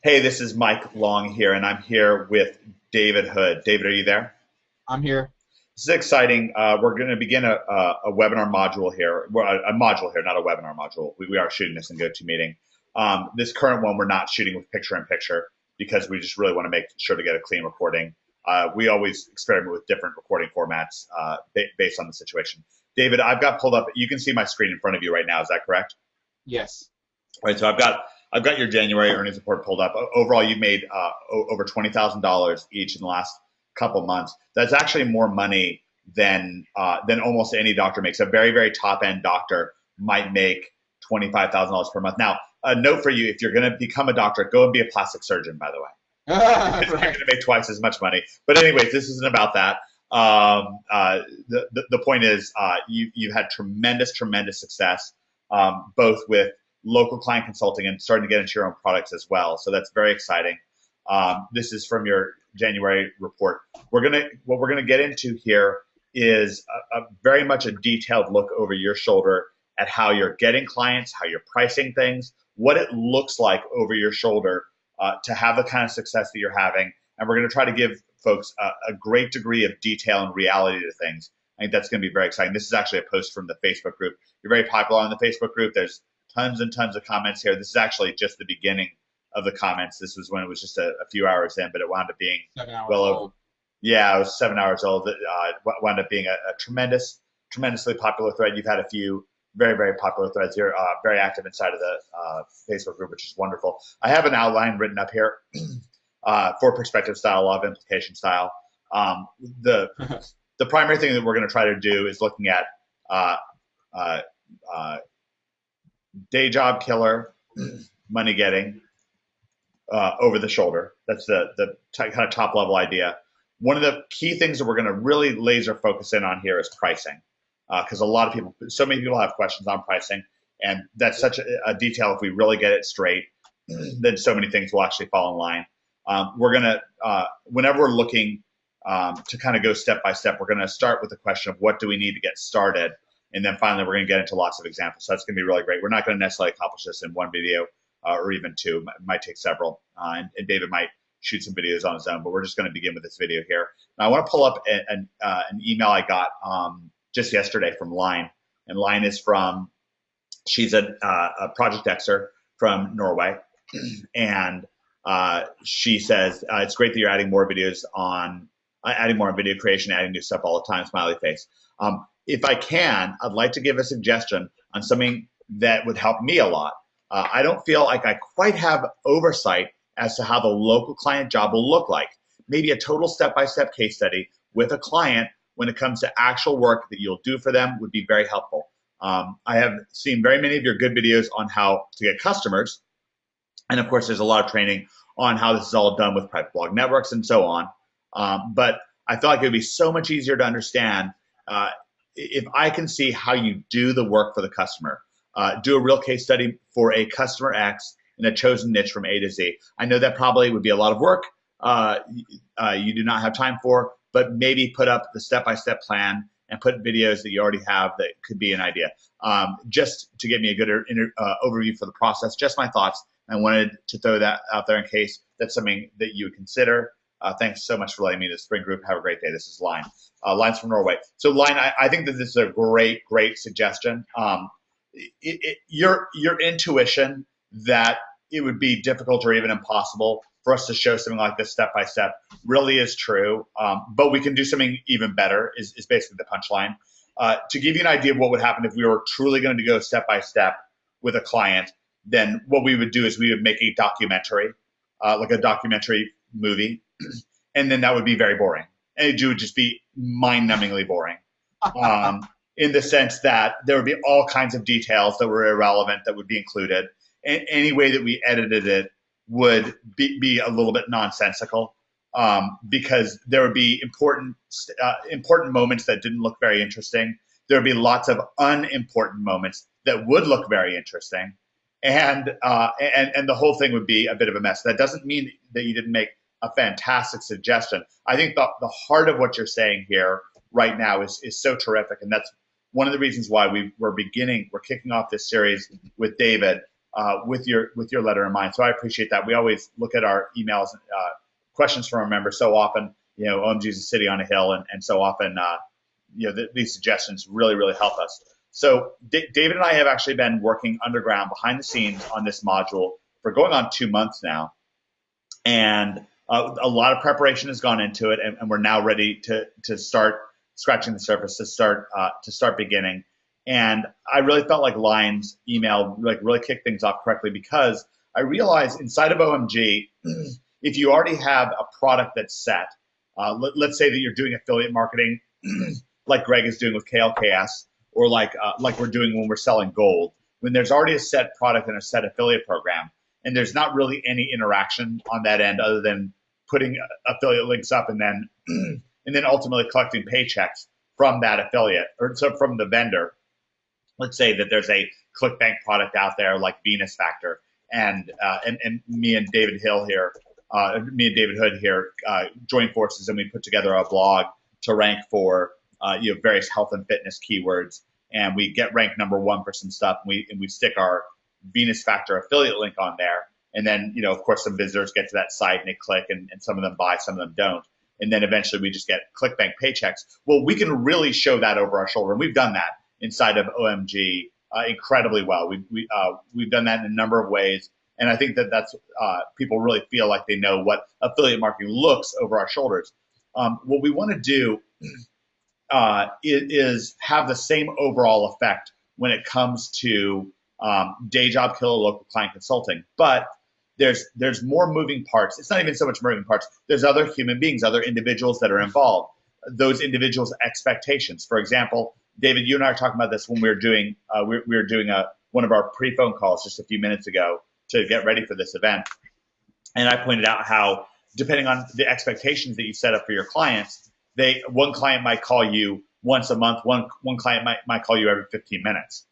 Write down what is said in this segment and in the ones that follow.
Hey, this is Mike Long here, and I'm here with David Hood. David, are you there? I'm here. This is exciting. We're going to begin a webinar module here, well, a module here, not a webinar module. We are shooting this in GoToMeeting. This current one, we're not shooting with picture-in-picture because we just really want to make sure to get a clean recording. We always experiment with different recording formats based on the situation. David, I've got pulled up. You can see my screen in front of you right now. Is that correct? Yes. Right, so I've got your January earnings report pulled up. Overall, you've made over $20,000 each in the last couple months. That's actually more money than almost any doctor makes. A very, very top end doctor might make $25,000 per month. Now, a note for you: if you're going to become a doctor, go and be a plastic surgeon. By the way, because you're going Right. to make twice as much money. But anyways, this isn't about that. The point is, you've had tremendous success, both with local client consulting and starting to get into your own products as well. So that's very exciting. This is from your January report. What we're gonna get into here is a very much a detailed look over your shoulder at how you're getting clients, how you're pricing things, what it looks like over your shoulder to have the kind of success that you're having. And we're going to try to give folks a great degree of detail and reality to things. I think that's going to be very exciting. This is actually a post from the Facebook group. You're very popular on the Facebook group. There's tons and tons of comments here. This is actually just the beginning of the comments. This was when it was just a few hours in, but it wound up being 7 hours well over, old. yeah, it was 7 hours old. It wound up being a tremendously popular thread. You've had a few very popular threads here, very active inside of the Facebook group, which is wonderful. I have an outline written up here for perspective style, law of implication style. The the primary thing that we're going to try to do is looking at uh, uh, uh, day job killer, money getting, over the shoulder. That's the kind of top level idea. One of the key things that we're going to really laser focus in on here is pricing, because so many people have questions on pricing, and that's such a detail. If we really get it straight, then so many things will actually fall in line. We're going to, whenever we're looking to kind of go step by step, we're going to start with the question of what do we need to get started, and then finally we're going to get into lots of examples. So that's going to be really great. We're not going to necessarily accomplish this in one video or even two. It might take several, and David might shoot some videos on his own, but we're just going to begin with this video here. Now I want to pull up an email I got just yesterday from Line, and Line is she's a project Xer from Norway, and she says it's great that you're adding more videos on adding more on video creation, adding new stuff all the time, smiley face. If I can, I'd like to give a suggestion on something that would help me a lot. I don't feel like I quite have oversight as to how the local client job will look like. Maybe a total step-by-step case study with a client when it comes to actual work that you'll do for them would be very helpful. I have seen very many of your good videos on how to get customers. And of course, there's a lot of training on how this is all done with private blog networks and so on. But I feel like it would be so much easier to understand if I can see how you do the work for the customer. Do a real case study for a customer X in a chosen niche from A to Z. I know that probably would be a lot of work you do not have time for, but maybe put up the step-by-step plan and put videos that you already have that could be an idea. Just to give me a good overview for the process, just my thoughts. I wanted to throw that out there in case that's something that you would consider. Thanks so much for letting me in the spring group. Have a great day. This is Line. Line's from Norway. So Line, I think that this is a great suggestion. Your intuition that it would be difficult or even impossible for us to show something like this step by step really is true. But we can do something even better is basically the punchline. To give you an idea of what would happen if we were truly going to go step by step with a client, then what we would do is we would make a documentary, like a documentary movie, and then that would be very boring. And it would just be mind-numbingly boring. In the sense that there would be all kinds of details that were irrelevant that would be included. And any way that we edited it would be a little bit nonsensical, because there would be important moments that didn't look very interesting. There would be lots of unimportant moments that would look very interesting. And the whole thing would be a bit of a mess. That doesn't mean that you didn't make a fantastic suggestion. I think the heart of what you're saying here right now is so terrific, and that's one of the reasons why we're kicking off this series with David with your letter in mind. So I appreciate that. We always look at our emails, questions from our members so often. OMG is a city on a hill, and so often, these suggestions really help us. So David and I have actually been working underground behind the scenes on this module for going on 2 months now, and a lot of preparation has gone into it, and we're now ready to start scratching the surface, to start beginning. And I really felt like Lion's email really kicked things off correctly, because I realized inside of OMG, if you already have a product that's set, let's say that you're doing affiliate marketing like Greg is doing with KLKS, or like we're doing when we're selling gold, when there's already a set product and a set affiliate program, and there's not really any interaction on that end other than putting affiliate links up and then ultimately collecting paychecks from that affiliate, or so from the vendor. Let's say that there's a ClickBank product out there like Venus Factor, and me and David Hood here joined forces, and we put together a blog to rank for various health and fitness keywords, and we get ranked #1 for some stuff, and we stick our Venus Factor affiliate link on there, and then of course some visitors get to that site and they click, and some of them buy, some of them don't, and then eventually we just get ClickBank paychecks. Well, we can really show that over our shoulder, and we've done that inside of OMG incredibly well. We've done that in a number of ways, and I think that's people really feel like they know what affiliate marketing looks over our shoulders. What we want to do is have the same overall effect when it comes to day job killer local client consulting, but there's more moving parts. It's not even so much moving parts. There's other human beings, other individuals that are involved. Those individuals' expectations. For example, David, you and I are talking about this when we were doing one of our pre-phone calls just a few minutes ago to get ready for this event, and I pointed out how, depending on the expectations that you set up for your clients, one client might call you once a month, one client might call you every 15 minutes,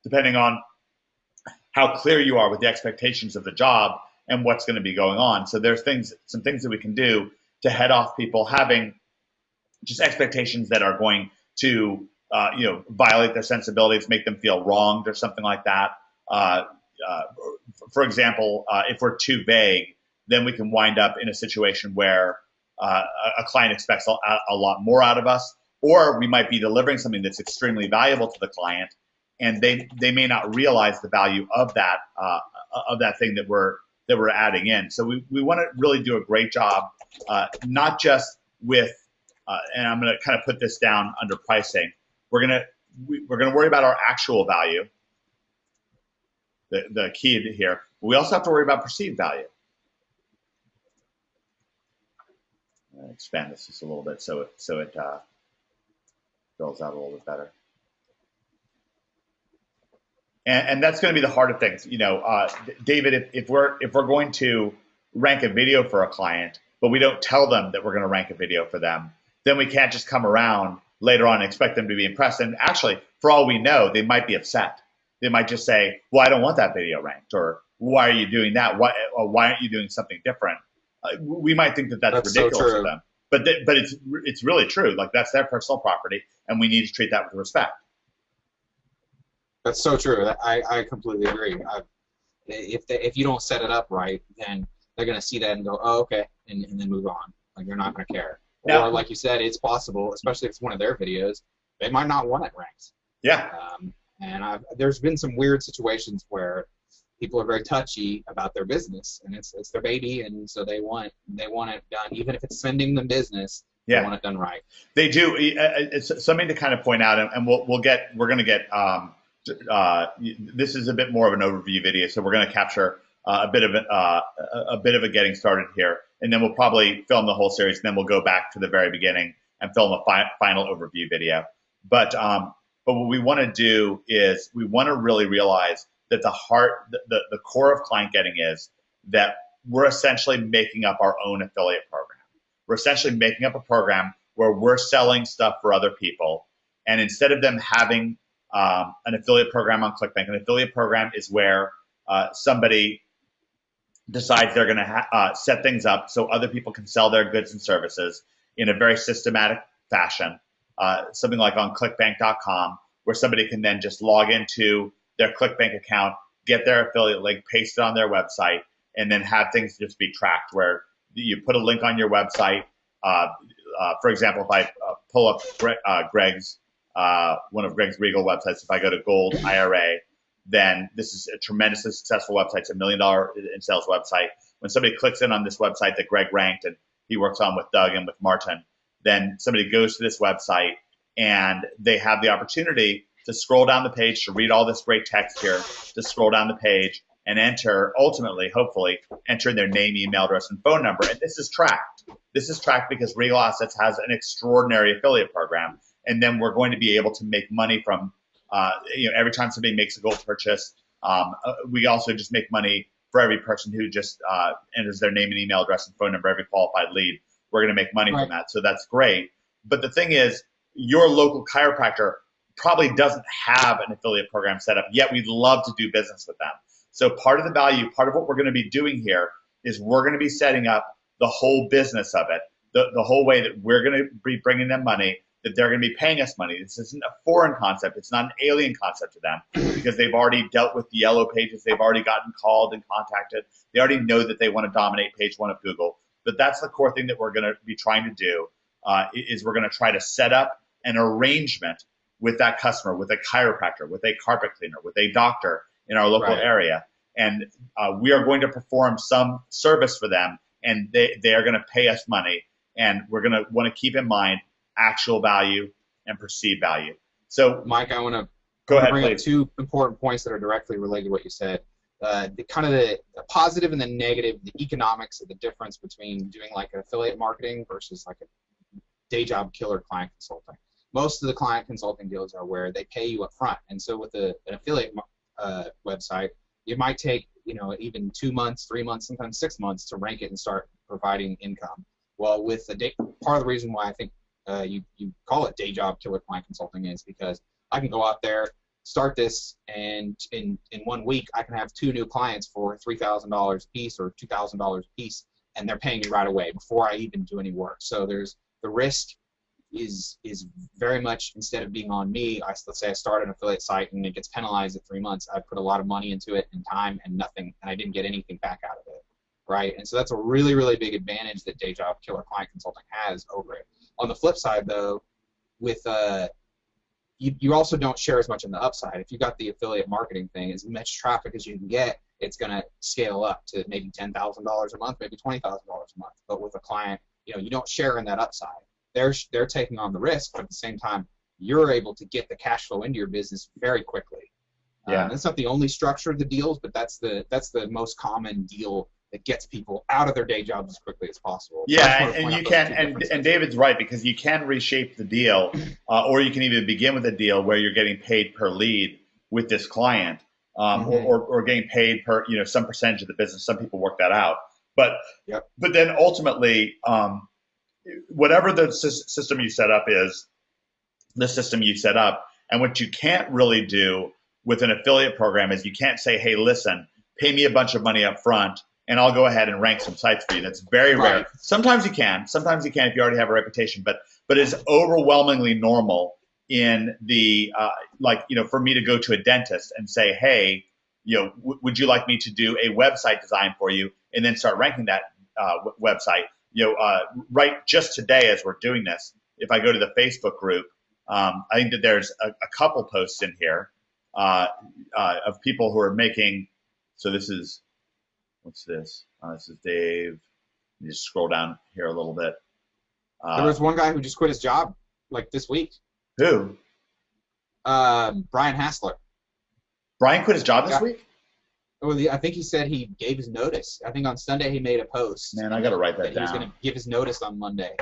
depending on how clear you are with the expectations of the job and what's going to be going on. So there's some things that we can do to head off people having just expectations that are going to violate their sensibilities, make them feel wronged or something like that. For example, if we're too vague, then we can wind up in a situation where a client expects a lot more out of us, or we might be delivering something that's extremely valuable to the client, and they may not realize the value of that thing that we're adding in. So we want to really do a great job, not just with, and I'm going to kind of put this down under pricing. We're going to worry about our actual value, the key here. But we also have to worry about perceived value. Expand this just a little bit so it fills out a little bit better. And that's going to be the heart of things. David, if we're going to rank a video for a client, but we don't tell them that we're going to rank a video for them, then we can't just come around later on and expect them to be impressed. And actually, for all we know, they might be upset. They might just say, well, I don't want that video ranked, or why are you doing that? Why aren't you doing something different? We might think that that's ridiculous to them, but it's really true. Like, that's their personal property, and we need to treat that with respect. That's so true. I completely agree. If you don't set it up right, then they're going to see that and go, oh, okay, and then move on. Like, they're not going to care. Or, like you said, it's possible, especially if it's one of their videos, they might not want it ranked. Yeah. And there's been some weird situations where people are very touchy about their business, and it's their baby, and so they want it done, even if it's sending them business. Yeah. They want it done right. They do. It's something to kind of point out, and we're going to get. This is a bit more of an overview video, so we're going to capture a bit of a getting started here, and then we'll probably film the whole series, and then we'll go back to the very beginning and film a final overview video. But what we want to do is we want to really realize that the core of client getting is that we're essentially making up our own affiliate program. We're essentially making up a program where we're selling stuff for other people, and instead of them having an affiliate program on ClickBank, an affiliate program is where somebody decides they're going to set things up so other people can sell their goods and services in a very systematic fashion, something like on clickbank.com, where somebody can then just log into their ClickBank account, get their affiliate link, paste it on their website, and then have things just be tracked where you put a link on your website. For example, if I pull up Greg's, one of Greg's Regal websites, if I go to Gold IRA, then this is a tremendously successful website. It's $1 million in sales website. When somebody clicks in on this website that Greg ranked and he works on with Doug and with Martin, then somebody goes to this website and they have the opportunity to scroll down the page, to read all this great text here, to scroll down the page and enter, ultimately, hopefully, enter their name, email address, and phone number. And this is tracked. This is tracked because Regal Assets has an extraordinary affiliate program. And then we're going to be able to make money from, every time somebody makes a gold purchase. We also just make money for every person who just enters their name and email address and phone number, every qualified lead. We're going to make money from that. So that's great. But the thing is, your local chiropractor probably doesn't have an affiliate program set up, yet we'd love to do business with them. So part of the value, part of what we're going to be doing here is we're going to be setting up the whole business of it, the whole way that we're going to be bringing them money, that they're going to be paying us money. This isn't a foreign concept. It's not an alien concept to them because they've already dealt with the yellow pages. They've already gotten called and contacted. They already know that they want to dominate page 1 of Google. But that's the core thing that we're going to be trying to do is we're going to try to set up an arrangement with that customer, with a chiropractor, with a carpet cleaner, with a doctor in our local area. And we are going to perform some service for them, and they are going to pay us money. And we're going to want to keep in mind actual value and perceived value. So, Mike, I want to bring up two important points that are directly related to what you said. The positive and the negative, the economics of the difference between doing like an affiliate marketing versus like a day job killer client consulting. Most of the client consulting deals are where they pay you up front, and so with an affiliate website, it might take even 2 months, 3 months, sometimes 6 months to rank it and start providing income. Well, with part of the reason why I think you call it day job killer client consulting is because I can go out there, start this, and in 1 week I can have 2 new clients for $3,000 a piece or $2,000 a piece, and they're paying me right away before I even do any work. So there's the risk is very much, instead of being on me, let's say I start an affiliate site and it gets penalized at 3 months. I put a lot of money into it and time and nothing, and I didn't get anything back out of it, right? And so that's a really, really big advantage that day job killer client consulting has over it. On the flip side, though, with you also don't share as much on the upside. If you got the affiliate marketing thing, as much traffic as you can get, it's going to scale up to maybe $10,000 a month, maybe $20,000 a month. But with a client, you don't share in that upside. They're taking on the risk, but at the same time, you're able to get the cash flow into your business very quickly. That's not the only structure of the deals, but that's the most common deal that gets people out of their day jobs as quickly as possible. Yeah, and you can, and David's right, because you can reshape the deal, or you can even begin with a deal where you're getting paid per lead with this client, or getting paid per some percentage of the business. Some people work that out, but then ultimately, whatever the system you set up is, the system you set up. And what you can't really do with an affiliate program is you can't say, hey, listen, pay me a bunch of money up front and I'll go ahead and rank some sites for you. That's very rare. Sometimes you can. Sometimes you can if you already have a reputation. But it's overwhelmingly normal in the, for me to go to a dentist and say, hey, would you like me to do a website design for you, and then start ranking that website. Right just today as we're doing this, if I go to the Facebook group, I think that there's a couple posts in here of people who are making, so this is, what's this? This is Dave. You just scroll down here a little bit. There was one guy who just quit his job like this week. Who? Brian Hassler. Brian quit his job this week? Well, I think he said he gave his notice. I think on Sunday he made a post. Man, I got to write that down. He was going to give his notice on Monday.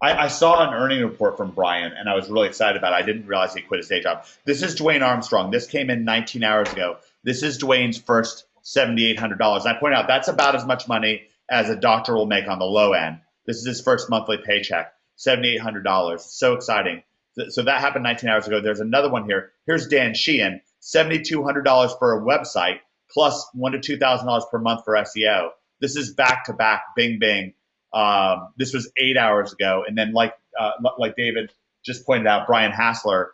I saw an earning report from Brian, and I was really excited about it. I didn't realize he quit his day job. This is Dwayne Armstrong. This came in 19 hours ago. This is Dwayne's first $7,800. And I point out that's about as much money as a doctor will make on the low end. This is his first monthly paycheck, $7,800. So exciting. So that happened 19 hours ago. There's another one here. Here's Dan Sheehan, $7,200 for a website, plus $1,000 to $2,000 per month for SEO. This is back to back, bing, bing. This was 8 hours ago. And then like David just pointed out, Brian Hassler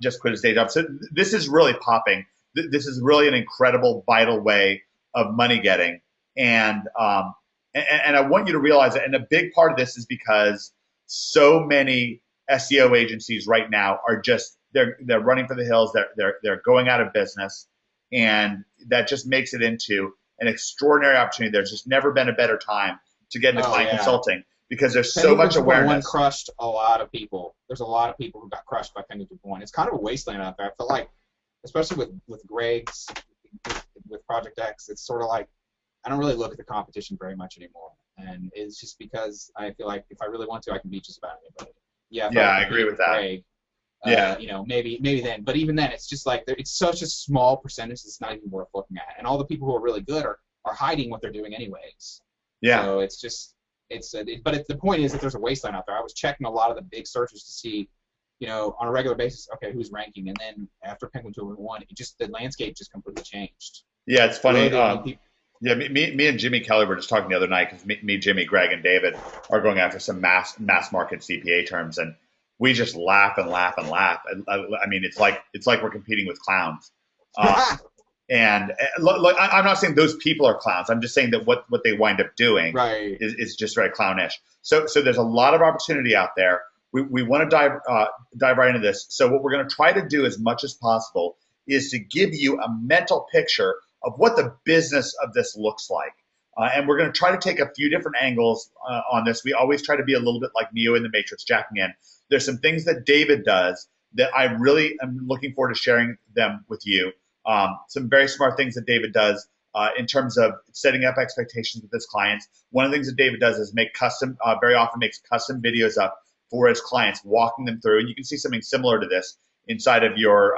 just quit his day job. So this is really popping. this is really an incredible, vital way of money getting. And I want you to realize that. And a big part of this is because so many SEO agencies right now are just they're running for the hills. They're going out of business, and that just makes it into an extraordinary opportunity. There's just never been a better time to get into client consulting because there's so much awareness. Crushed a lot of people. There's a lot of people who got crushed by Pending 2.1. It's kind of a wasteland out there. I feel like, especially with Greg's, with Project X, it's sort of like I don't really look at the competition very much anymore, and it's just because I feel like if I really want to, I can beat just about anybody. Yeah, I agree with that. Greg, you know, maybe then, but even then, it's just like it's such a small percentage. It's not even worth looking at, and all the people who are really good are hiding what they're doing anyways. Yeah. So it's just but the point is that there's a wasteland out there. I was checking a lot of the big searches to see, you know, on a regular basis, okay, who's ranking, and then after Penguin 2.1, the landscape just completely changed. Yeah, it's funny. Yeah, me and Jimmy Keller were just talking the other night because me, Jimmy, Greg, and David are going after some mass market CPA terms, and we just laugh and laugh and laugh. I mean, it's like we're competing with clowns. And look, I'm not saying those people are clowns. I'm just saying that what they wind up doing is just very clownish. So there's a lot of opportunity out there. We want to dive right into this. So what we're going to try to do as much as possible is to give you a mental picture of what the business of this looks like. And we're going to try to take a few different angles on this. We always try to be a little bit like Neo in the Matrix, jacking in. There's some things that David does that I really am looking forward to sharing them with you. Some very smart things that David does in terms of setting up expectations with his clients. One of the things that David does is very often makes custom videos up for his clients, walking them through. And you can see something similar to this inside of your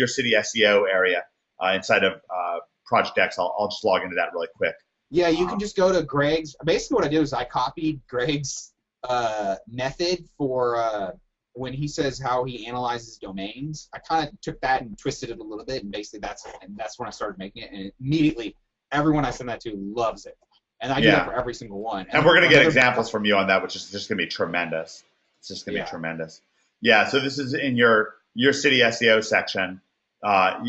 city SEO area, inside of Project X. I'll just log into that really quick. Yeah, you can just go to Greg's. Basically what I did is I copied Greg's method for when he says how he analyzes domains. I kind of took that and twisted it a little bit, and basically that's when I started making it. And immediately, everyone I send that to loves it. And I do that for every single one. And we're going to get examples from you on that, which is just going to be tremendous. It's just going to be tremendous. Yeah, so this is in your city SEO section.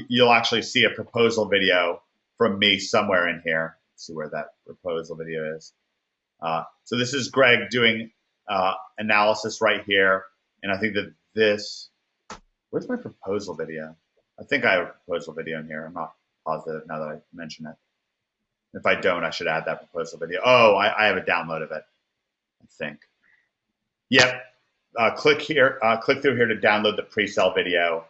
You'll actually see a proposal video from me somewhere in here. Let's see where that proposal video is. So this is Greg doing analysis right here. And I think that where's my proposal video? I think I have a proposal video in here. I'm not positive now that I mention it. If I don't, I should add that proposal video. Oh, I have a download of it, I think. Yep. Click through here to download the pre-sale video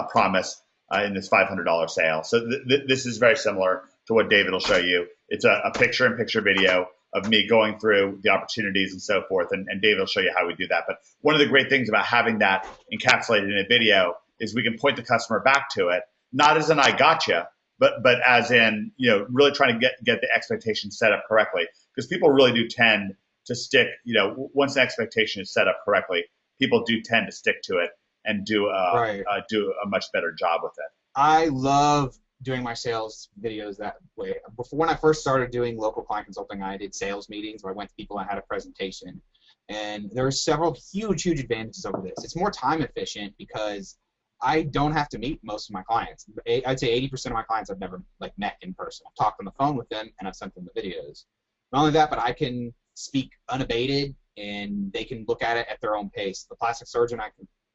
promise in this $500 sale. So this is very similar to what David will show you. It's a picture-in-picture video of me going through the opportunities and so forth, and David will show you how we do that. But one of the great things about having that encapsulated in a video is we can point the customer back to it, not as an I gotcha, but as in, you know, really trying to get the expectation set up correctly, because people really do tend to stick, you know, once an expectation is set up correctly, people do tend to stick to it and do a much better job with it. I love doing my sales videos that way. Before, when I first started doing local client consulting, I did sales meetings where I went to people and had a presentation. And there are several huge advantages over this. It's more time efficient because I don't have to meet most of my clients. I'd say 80% of my clients I've never met in person. I've talked on the phone with them and I've sent them the videos. Not only that, but I can speak unabated and they can look at it at their own pace. The plastic surgeon,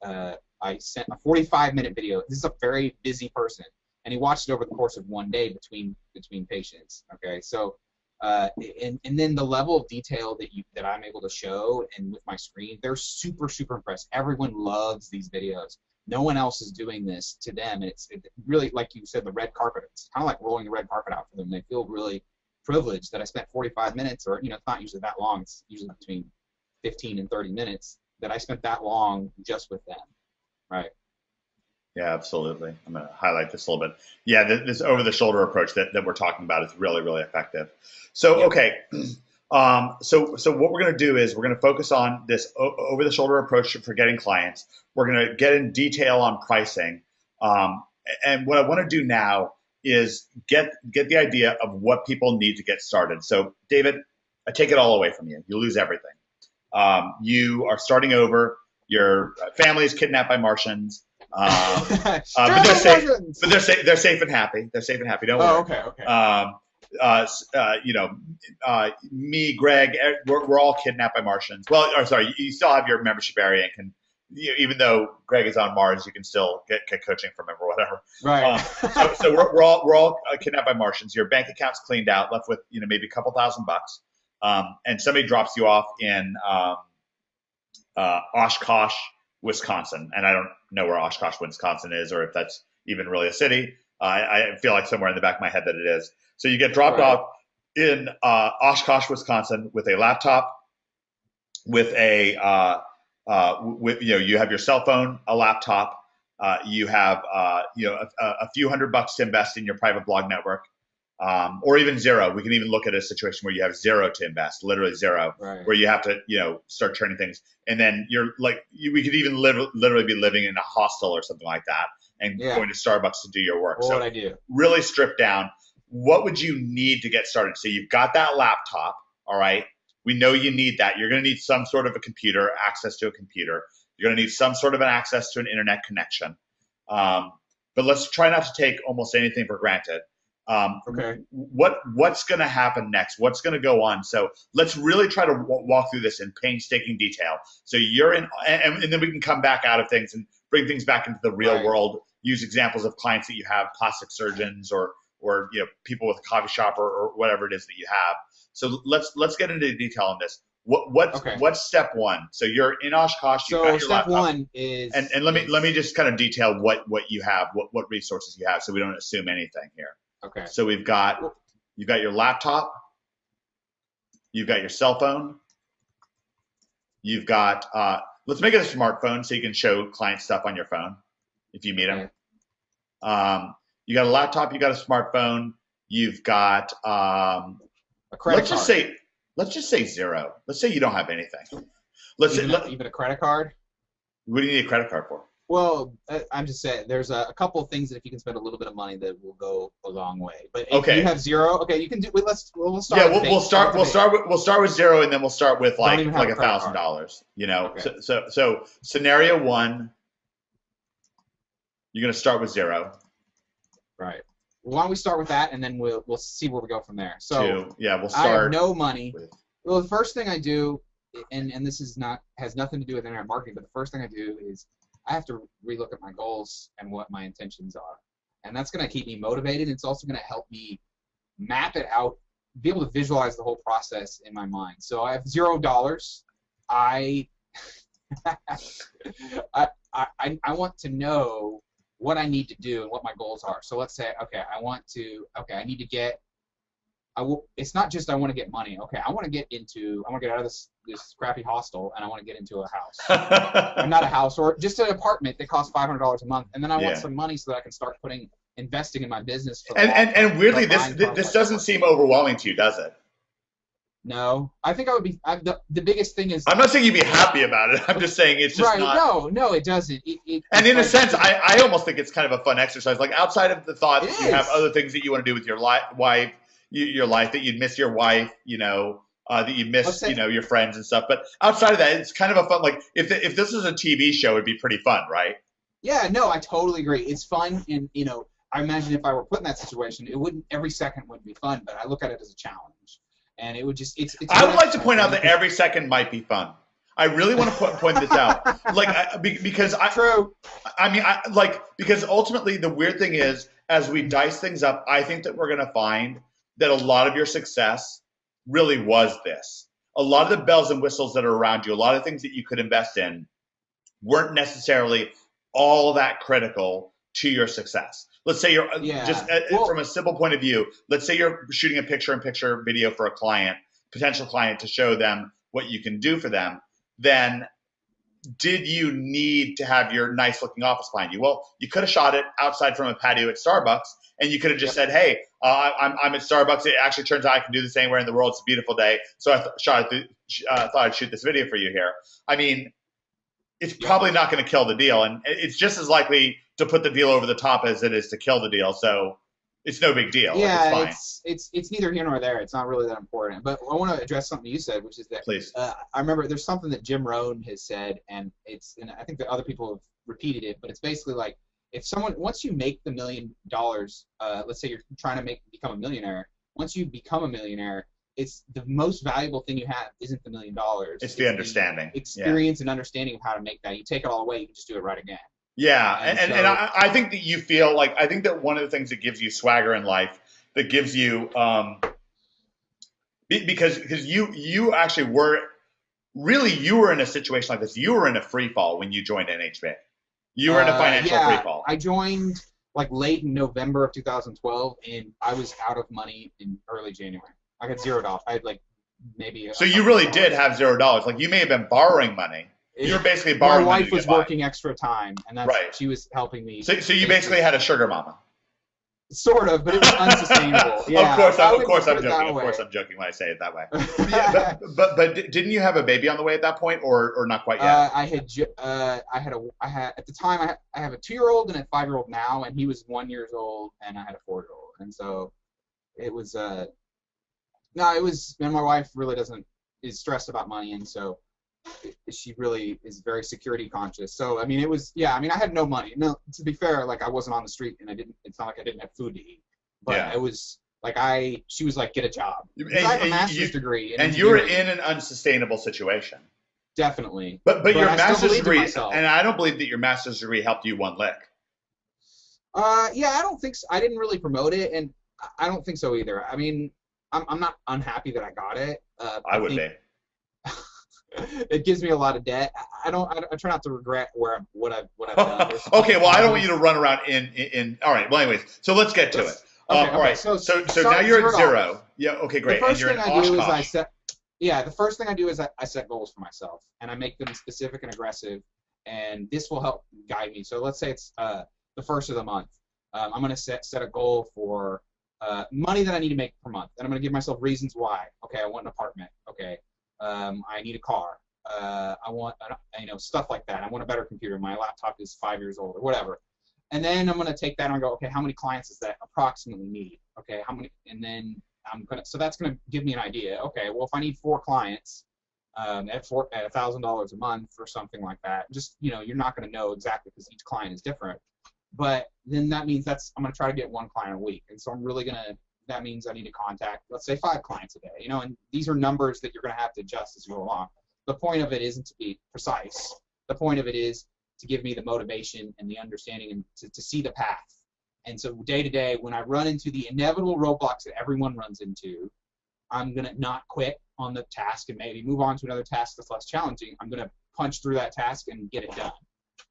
I sent a 45-minute video. This is a very busy person, and he watched it over the course of one day between patients. Okay, so and then the level of detail that I'm able to show and with my screen, they're super impressed. Everyone loves these videos. No one else is doing this to them. It's really, like you said, the red carpet. It's kind of like rolling the red carpet out for them. They feel really privileged that I spent 45 minutes, or, you know, it's not usually that long. It's usually between 15 and 30 minutes that I spent that long just with them, right? Yeah, absolutely. I'm going to highlight this a little bit. Yeah, this over-the-shoulder approach that we're talking about is really effective. So, okay. So what we're going to do is we're going to focus on this over-the-shoulder approach for getting clients. We're going to get in detail on pricing. And what I want to do now is get the idea of what people need to get started. So, David, I take it all away from you. You lose everything. You are starting over. Your family is kidnapped by Martians. But they're safe. But they're safe and happy. They're safe and happy. Don't worry. Oh, okay, okay. Me, Greg, we're all kidnapped by Martians. Well, or sorry, you still have your membership area and can, even though Greg is on Mars, you can still get coaching from him or whatever. Right. So we're all kidnapped by Martians. Your bank account's cleaned out, left with maybe a couple $1,000, and somebody drops you off in Oshkosh, Wisconsin, and I don't know where Oshkosh, Wisconsin is, or if that's even really a city. I feel like somewhere in the back of my head that it is. So you get dropped off in Oshkosh, Wisconsin, with a laptop, with a you have your cell phone, a laptop, you have a few $100 to invest in your private blog network, or even zero. We can even look at a situation where you have zero to invest, literally zero, where you have to start turning things, and then you're like we could even literally be living in a hostel or something like that, and going to Starbucks to do your work. Well, so what I do. Really stripped down. What would you need to get started? So you've got that laptop, all right? We know you need that. You're going to need some sort of a computer, access to a computer. You're going to need some sort of an access to an internet connection. But let's try not to take almost anything for granted. Okay. What's going to happen next? What's going to go on? So let's really try to walk through this in painstaking detail. So you're in, and then we can come back out of things and bring things back into the real world. Use examples of clients that you have, plastic surgeons or people with a coffee shop or whatever it is that you have. So let's get into detail on this. What's step one? So you're in Oshkosh. So got your step laptop. one is and let me just kind of detail what you have, what resources you have, so we don't assume anything here. Okay. So you've got your laptop, you've got your cell phone, you've got let's make it a smartphone so you can show client stuff on your phone if you meet them. You got a laptop, you got a smartphone, you've got a credit card. Let's just say zero. Let's say you don't have anything. Even a credit card? What do you need a credit card for? Well, I'm just saying there's a couple of things that if you can spend a little bit of money that will go a long way. But if you have zero, you can do. We'll start. Yeah, we'll start with zero, and then we'll start with like $1,000. So scenario one, you're gonna start with zero. Right. Why don't we start with that, and then we'll see where we go from there. So we'll start. I have no money. Well, the first thing I do, and this has nothing to do with internet marketing, but the first thing I do is I have to relook at my goals and what my intentions are, and that's going to keep me motivated. It's also going to help me map it out, be able to visualize the whole process in my mind. So I have $0. I want to know what I need to do and what my goals are. So let's say, I need to get. It's not just I want to get money. Okay, I want to get out of this crappy hostel and I want to get into a house. Or not a house, or just an apartment that costs $500 a month, and then I want some money so that I can start investing in my business. And weirdly, this doesn't seem overwhelming to you, does it? No, I think I would be. The biggest thing is. I'm not saying you'd be happy about it. I'm just saying it's just not. No, it doesn't. And in a sense, I almost think it's kind of a fun exercise. Like outside of the thought that you have other things that you want to do with your wife, that you'd miss your wife, that you miss, your friends and stuff. But outside of that, it's kind of a fun. Like if this was a TV show, it'd be pretty fun, right? Yeah, no, I totally agree. It's fun, and I imagine if I were put in that situation, every second wouldn't be fun. But I look at it as a challenge. And it would just, I would like to point out that every second might be fun. I really want to point this out. Because ultimately the weird thing is, as we dice things up, I think that we're going to find that a lot of your success really was this. A lot of the bells and whistles that are around you, a lot of things that you could invest in weren't necessarily all that critical to your success. Let's say you're from a simple point of view, let's say you're shooting a picture-in-picture video for a potential client to show them what you can do for them, then did you need to have your nice-looking office behind you? Well, you could have shot it outside from a patio at Starbucks, and you could have just said, hey, I'm at Starbucks. It actually turns out I can do this anywhere in the world. It's a beautiful day, so I thought I'd shoot this video for you here. I mean, it's probably not going to kill the deal, and it's just as likely to put the deal over the top as it is to kill the deal. So it's no big deal. Yeah, it's neither here nor there. It's not really that important. But I want to address something you said, which is that please. I remember there's something that Jim Rohn has said, and I think that other people repeated it, but it's basically like if someone once you make the $1 million, let's say you're trying to become a millionaire. Once you become a millionaire, it's the most valuable thing you have isn't the $1 million. It's the understanding, experience and understanding of how to make that. You take it all away, you can just do it right again. Yeah, and I think that you feel like I think that one of the things that gives you swagger in life, that gives you because you actually were really you were in a situation like this. You were in a free fall when you joined NHB. You were in a financial free fall. I joined like late in November of 2012, and I was out of money in early January. I had $0. I had like maybe. So you really did have $0. Like you may have been borrowing money. You were basically borrowing. My wife was working extra time, and that's she was helping me. So you basically had a sugar mama. Sort of, but it was unsustainable. Yeah, of course I'm joking. Of course I'm joking when I say it that way. Yeah, but didn't you have a baby on the way at that point, or not quite yet? I had at the time I have a 2-year-old and a 5-year-old now, and he was 1 year old, and I had a 4-year-old, and so it was and my wife really is stressed about money, and so she really is very security conscious. So I mean, it was I had no money. No, to be fair, like I wasn't on the street, and it's not like I didn't have food to eat. But it was like she was like, get a job. I have a master's degree. And you were in an unsustainable situation. Definitely. But your master's degree, and I don't believe that your master's degree helped you one lick. Yeah, I don't think so. I didn't really promote it, and I don't think so either. I mean, I'm not unhappy that I got it. I would be. It gives me a lot of debt. I try not to regret what I've done. Okay, well, I don't want you to run around in. All right. Well, anyways, so let's get to it. All right. So now you're at $0. Yeah. Okay, great. The first thing I do is the first thing I do is I set goals for myself, and I make them specific and aggressive, and this will help guide me. So let's say it's the first of the month. I'm going to set a goal for money that I need to make per month, and I'm going to give myself reasons why. Okay, I want an apartment. Okay. I need a car. I want, stuff like that. I want a better computer. My laptop is 5 years old or whatever. And then I'm going to take that and go, okay, how many clients does that approximately need? Okay, how many? And then so that's going to give me an idea. Okay, well, if I need 4 clients at $1,000 a month or something like that, just, you're not going to know exactly because each client is different. But then that means I'm going to try to get 1 client a week. And so I'm really going to, that means I need to contact, let's say, 5 clients a day, and these are numbers that you're going to have to adjust as you go along. The point of it isn't to be precise. The point of it is to give me the motivation and the understanding and to see the path. And so day to day, when I run into the inevitable roadblocks that everyone runs into, I'm going to not quit on the task and maybe move on to another task that's less challenging. I'm going to punch through that task and get it done.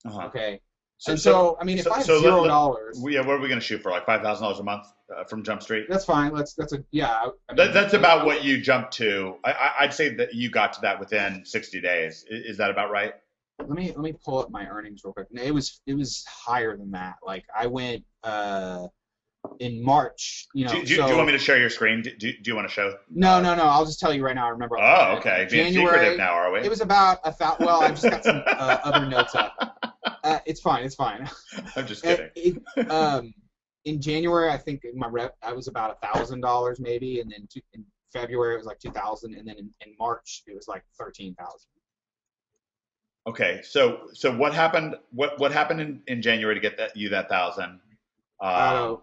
Okay. So I mean, if I have $0, what are we going to shoot for? Like $5,000 a month from Jump Street? That's fine. That's about what you jumped to. I'd say that you got to that within 60 days. Is that about right? Let me pull up my earnings real quick. It was higher than that. Like I went in March. Do you want me to share your screen? Do you want to show? No. I'll just tell you right now. I remember. Oh, okay. Being secretive now, are we? It was about well, I've just got some other notes up. It's fine. I'm just kidding. In January, I think I was about $1,000 maybe, and then in February it was like $2,000, and then in March it was like $13,000. Okay, so what happened? What happened in January to get that 1,000?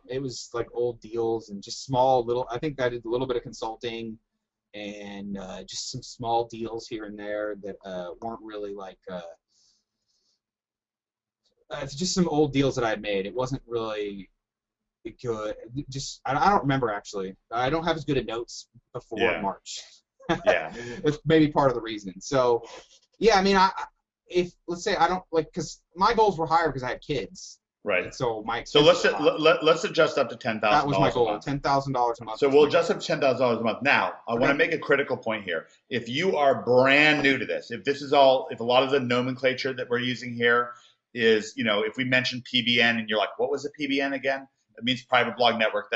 It was like old deals and just small little. I think I did a little bit of consulting, and just some small deals here and there that weren't really like. It's just some old deals that I had made. It wasn't really good. I don't remember actually. I don't have as good a notes before March. Yeah, it's maybe part of the reason. So, yeah, I mean, if let's say I don't because my goals were higher because I had kids. Right. And so let's adjust up to $10,000. That was my goal. $10,000 a month. So we'll adjust up to $10,000 a month. Now, I want to make a critical point here. If you are brand new to this, if a lot of the nomenclature that we're using here is, if we mention PBN and you're like, what was a PBN again? It means private blog network.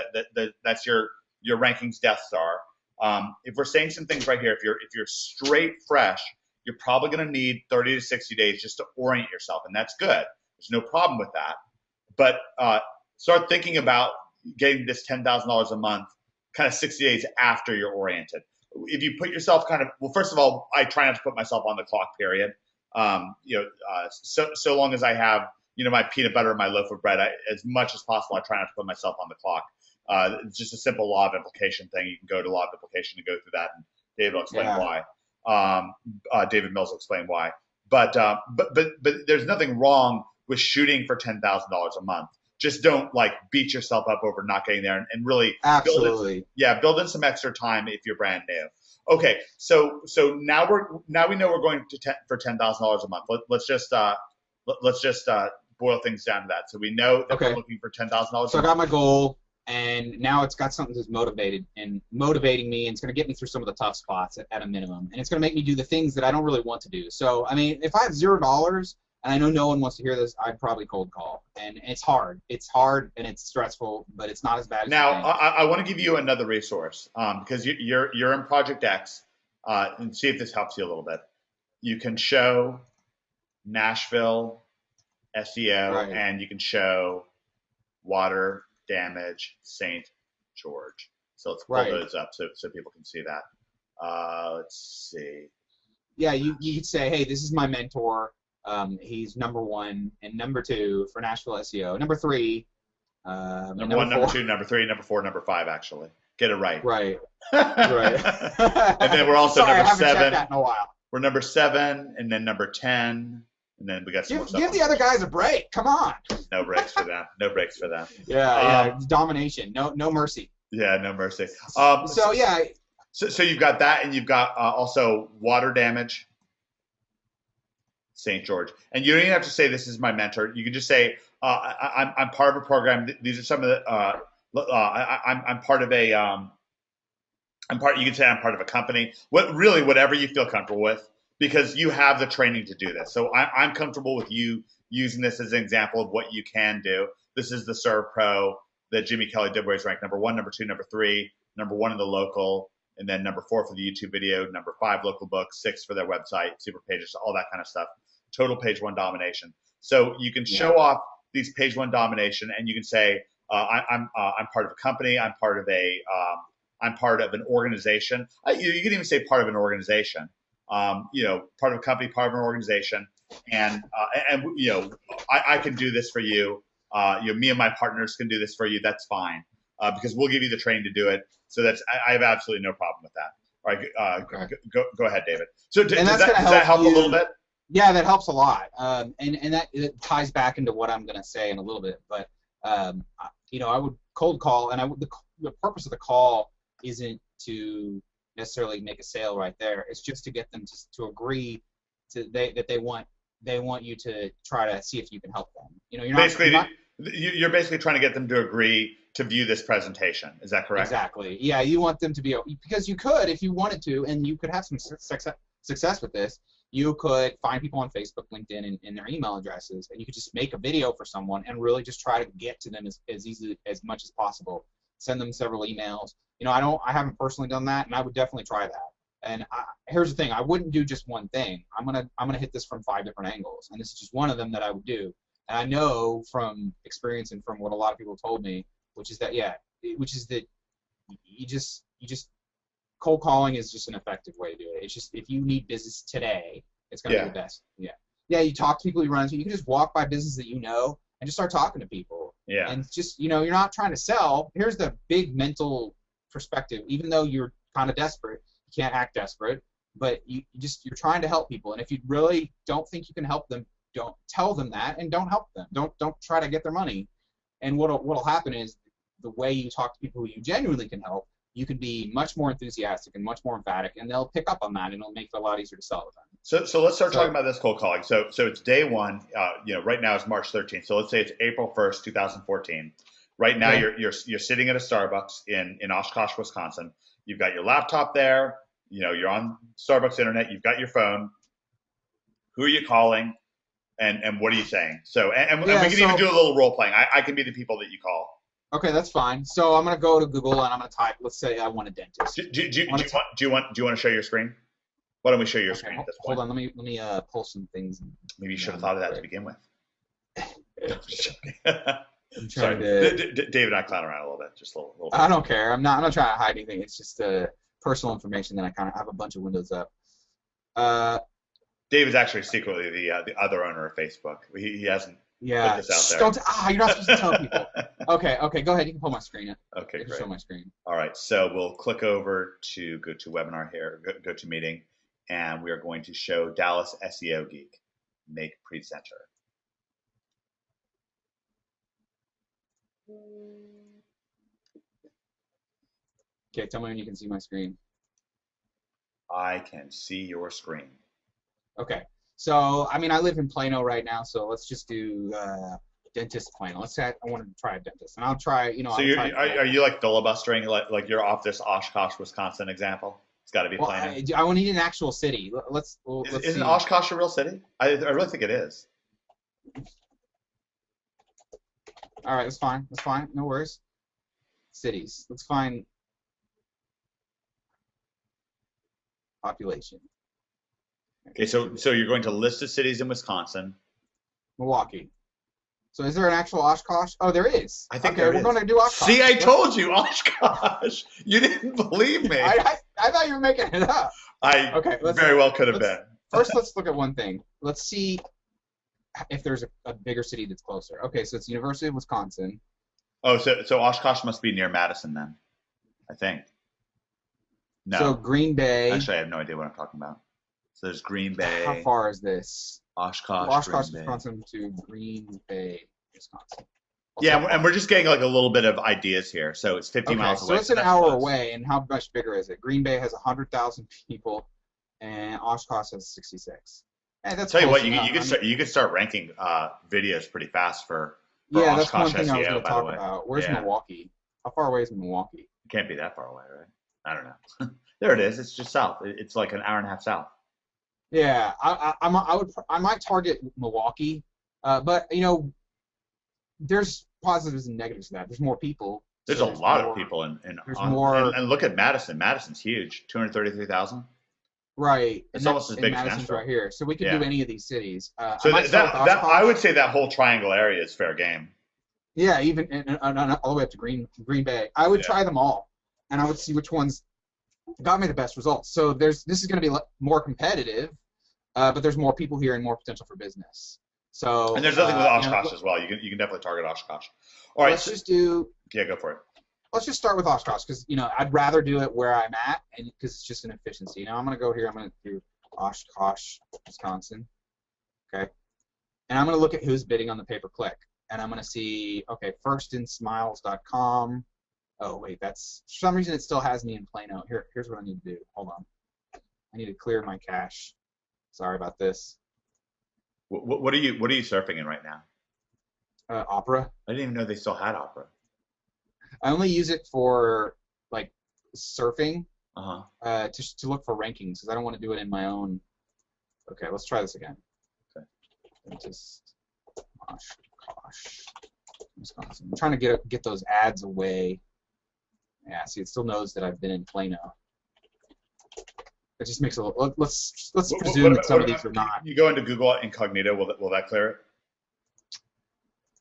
That's your rankings Death Star. If we're saying some things right here, if you're straight fresh, you're probably going to need 30 to 60 days just to orient yourself, and that's good. There's no problem with that. But start thinking about getting this $10,000 a month kind of 60 days after you're oriented. If you put yourself well, first of all, I try not to put myself on the clock period. So long as I have my peanut butter and my loaf of bread, as much as possible, I try not to put myself on the clock. It's just a simple law of implication thing. You can go to law of implication and go through that, and David will explain why. David Mills will explain why. But there's nothing wrong with shooting for $10,000 a month. Just don't beat yourself up over not getting there, and really build in some extra time if you're brand new. Okay, so now we know we're going for $10,000 a month. Let's just boil things down to that. So we know that we're looking for $10,000. So I got my goal, and now it's got something that's motivating me, and it's going to get me through some of the tough spots at a minimum, and it's going to make me do the things that I don't really want to do. So I mean, if I have $0, and I know no one wants to hear this, I'd probably cold call, and it's hard. It's hard and it's stressful, but it's not as bad as now. I want to give you another resource because you're in Project X, and see if this helps you a little bit. You can show Nashville SEO, and you can show water damage St. George. So let's pull those up so people can see that. Let's see. Yeah, you could say, hey, this is my mentor. He's #1 and #2 for Nashville SEO. #3. Number 1, number 2, number 3, number 4, number 5. Actually, get it right. Right. And then we're also Sorry, number I haven't 7. checked that in a while. We're number 7, and then number 10, and then we got some more stuff. Give the other guys a break. Come on. No breaks for them. No breaks for them. Yeah. Domination. No mercy. Yeah, no mercy. So you've got that, and you've got also water damage St. George. And you don't even have to say this is my mentor. You can just say I'm part of a program. These are some of the I'm part of a you can say I'm part of a company. Whatever you feel comfortable with, because you have the training to do this. So I'm comfortable with you using this as an example of what you can do. This is the Serve Pro that Jimmy Kelly did, where he's ranked #1, #2, #3, #1 in the local, and then #4 for the YouTube video, #5 local book, 6 for their website, super pages, all that kind of stuff. Total page 1 domination. So you can show off these page 1 domination, and you can say I'm part of a company. I'm part of an organization. You can even say part of an organization. Part of a company, part of an organization, and I can do this for you. Me and my partners can do this for you. That's fine, because we'll give you the training to do it. So I have absolutely no problem with that. All right, go ahead, David. So does that help a little bit? Yeah, that helps a lot, and that it ties back into what I'm going to say in a little bit. But I would cold call, and the purpose of the call isn't to necessarily make a sale right there. It's just to get them to agree that they want you to try to see if you can help them. You're basically trying to get them to agree to view this presentation. Is that correct? Exactly. Yeah, you want them to be, because you could, if you wanted to, and you could have some success with this. You could find people on Facebook, LinkedIn, and their email addresses, and you could just make a video for someone and really just try to get to them as much as possible. Send them several emails. I haven't personally done that, and I would definitely try that. And here's the thing: I wouldn't do just one thing. I'm gonna hit this from 5 different angles, and this is just one of them that I would do. And I know from experience and from what a lot of people told me, which is that you just cold calling is just an effective way to do it. It's just, if you need business today, it's going to be the best. Yeah, you talk to people you run into. You can just walk by business that you know and just start talking to people. Yeah. And just, you're not trying to sell. Here's the big mental perspective. Even though you're kind of desperate, you can't act desperate, but you're trying to help people. And if you really don't think you can help them, don't tell them that, and don't help them. Don't try to get their money. And what'll happen is, the way you talk to people who you genuinely can help, you can be much more enthusiastic and much more emphatic, and they'll pick up on that, and it'll make it a lot easier to sell to them. So let's start talking about this cold calling. So it's day 1. Right now it's March 13th. So let's say it's April 1st, 2014. Right now you're sitting at a Starbucks in Oshkosh, Wisconsin. You've got your laptop there. You're on Starbucks internet. You've got your phone. Who are you calling, and what are you saying? So and we can even do a little role playing. I can be the people that you call. Okay, that's fine. So I'm gonna go to Google and I'm gonna type. Let's say I want a dentist. Do you want to show your screen? Why don't we show your screen at this point? Hold on. Let me pull some things. Maybe you should have thought of that to begin with. I'm trying to. David and I clown around a little bit, just a little bit. I don't care. I'm not trying to hide anything. It's just personal information that I kind of have a bunch of windows up. Dave is actually secretly the other owner of Facebook. He hasn't put this out there. Don't, you're not supposed to tell people. Okay, go ahead. You can pull my screen up. Okay, great. Show my screen. All right, so we'll click over to go to webinar here, go to meeting, and we are going to show Dallas SEO Geek, make presenter. Okay, tell me when you can see my screen. I can see your screen. Okay, so I mean, I live in Plano right now, so let's just do dentist Plano. Let's say I want to try a dentist, and I'll try. You know, so are you like filibustering, like you're off this Oshkosh, Wisconsin example? It's got to be Plano. I want to need an actual city. Let's Isn't see. Oshkosh a real city? I really think it is. All right, that's fine. That's fine. No worries. Cities. Let's find population. Okay, so you're going to list the cities in Wisconsin. Milwaukee. So is there an actual Oshkosh? Oh, there is. I think okay, we're going to do Oshkosh. See, I told you, Oshkosh. You didn't believe me. I thought you were making it up. Okay, very well could have been. First, let's look at one thing. Let's see if there's a bigger city that's closer. Okay, so it's University of Wisconsin. Oh, so Oshkosh must be near Madison then, I think. No. So Green Bay. Actually, I have no idea what I'm talking about. So there's Green Bay. How far is this? Oshkosh, Wisconsin to Green Bay, Wisconsin. Yeah, and we're just getting like a little bit of ideas here. So it's 50 miles away. So it's an hour away, and how much bigger is it? Green Bay has 100,000 people, and Oshkosh has 66. Hey, that's Tell you what, enough. you could start ranking videos pretty fast for yeah, Oshkosh that's one thing SEO, I was going to talk about. Where's yeah. Milwaukee? How far away is Milwaukee? It can't be that far away, right? I don't know. There it is. It's just south. It's like an hour and a half south. Yeah, I might target Milwaukee, but you know, there's positives and negatives to that. There's more people. There's a lot of people in more. And look at Madison. Madison's huge. 233,000. Right. It's almost as big as Madison's Nashville. right here, so we could do any of these cities. So I would say that whole triangle area is fair game. Yeah, even all the way up to Green Bay. I would try them all, and I would see which ones got me the best results. So this is going to be more competitive, but there's more people here and more potential for business. So and there's nothing with Oshkosh as well. You can definitely target Oshkosh. All right, let's just do. Yeah, go for it. Let's just start with Oshkosh because I'd rather do it where I'm at, and because it's just an efficiency. I'm going to go here. I'm going to do Oshkosh, Wisconsin. Okay, and I'm going to look at who's bidding on the pay-per-click, and I'm going to see. Okay, firstinSmiles.com. Oh wait, that's for some reason it still has me in Plano. Here's what I need to do. Hold on. I need to clear my cache. Sorry about this. What are you surfing in right now? Opera. I didn't even know they still had Opera. I only use it for like surfing. To look for rankings because I don't want to do it in my own. Okay, let's try this again. Okay. Just Oshkosh, Wisconsin. I'm trying to get those ads away. Yeah, see, it still knows that I've been in Plano. It just makes a little. Let's presume that some of these are not. You go into Google Incognito. Will that clear it?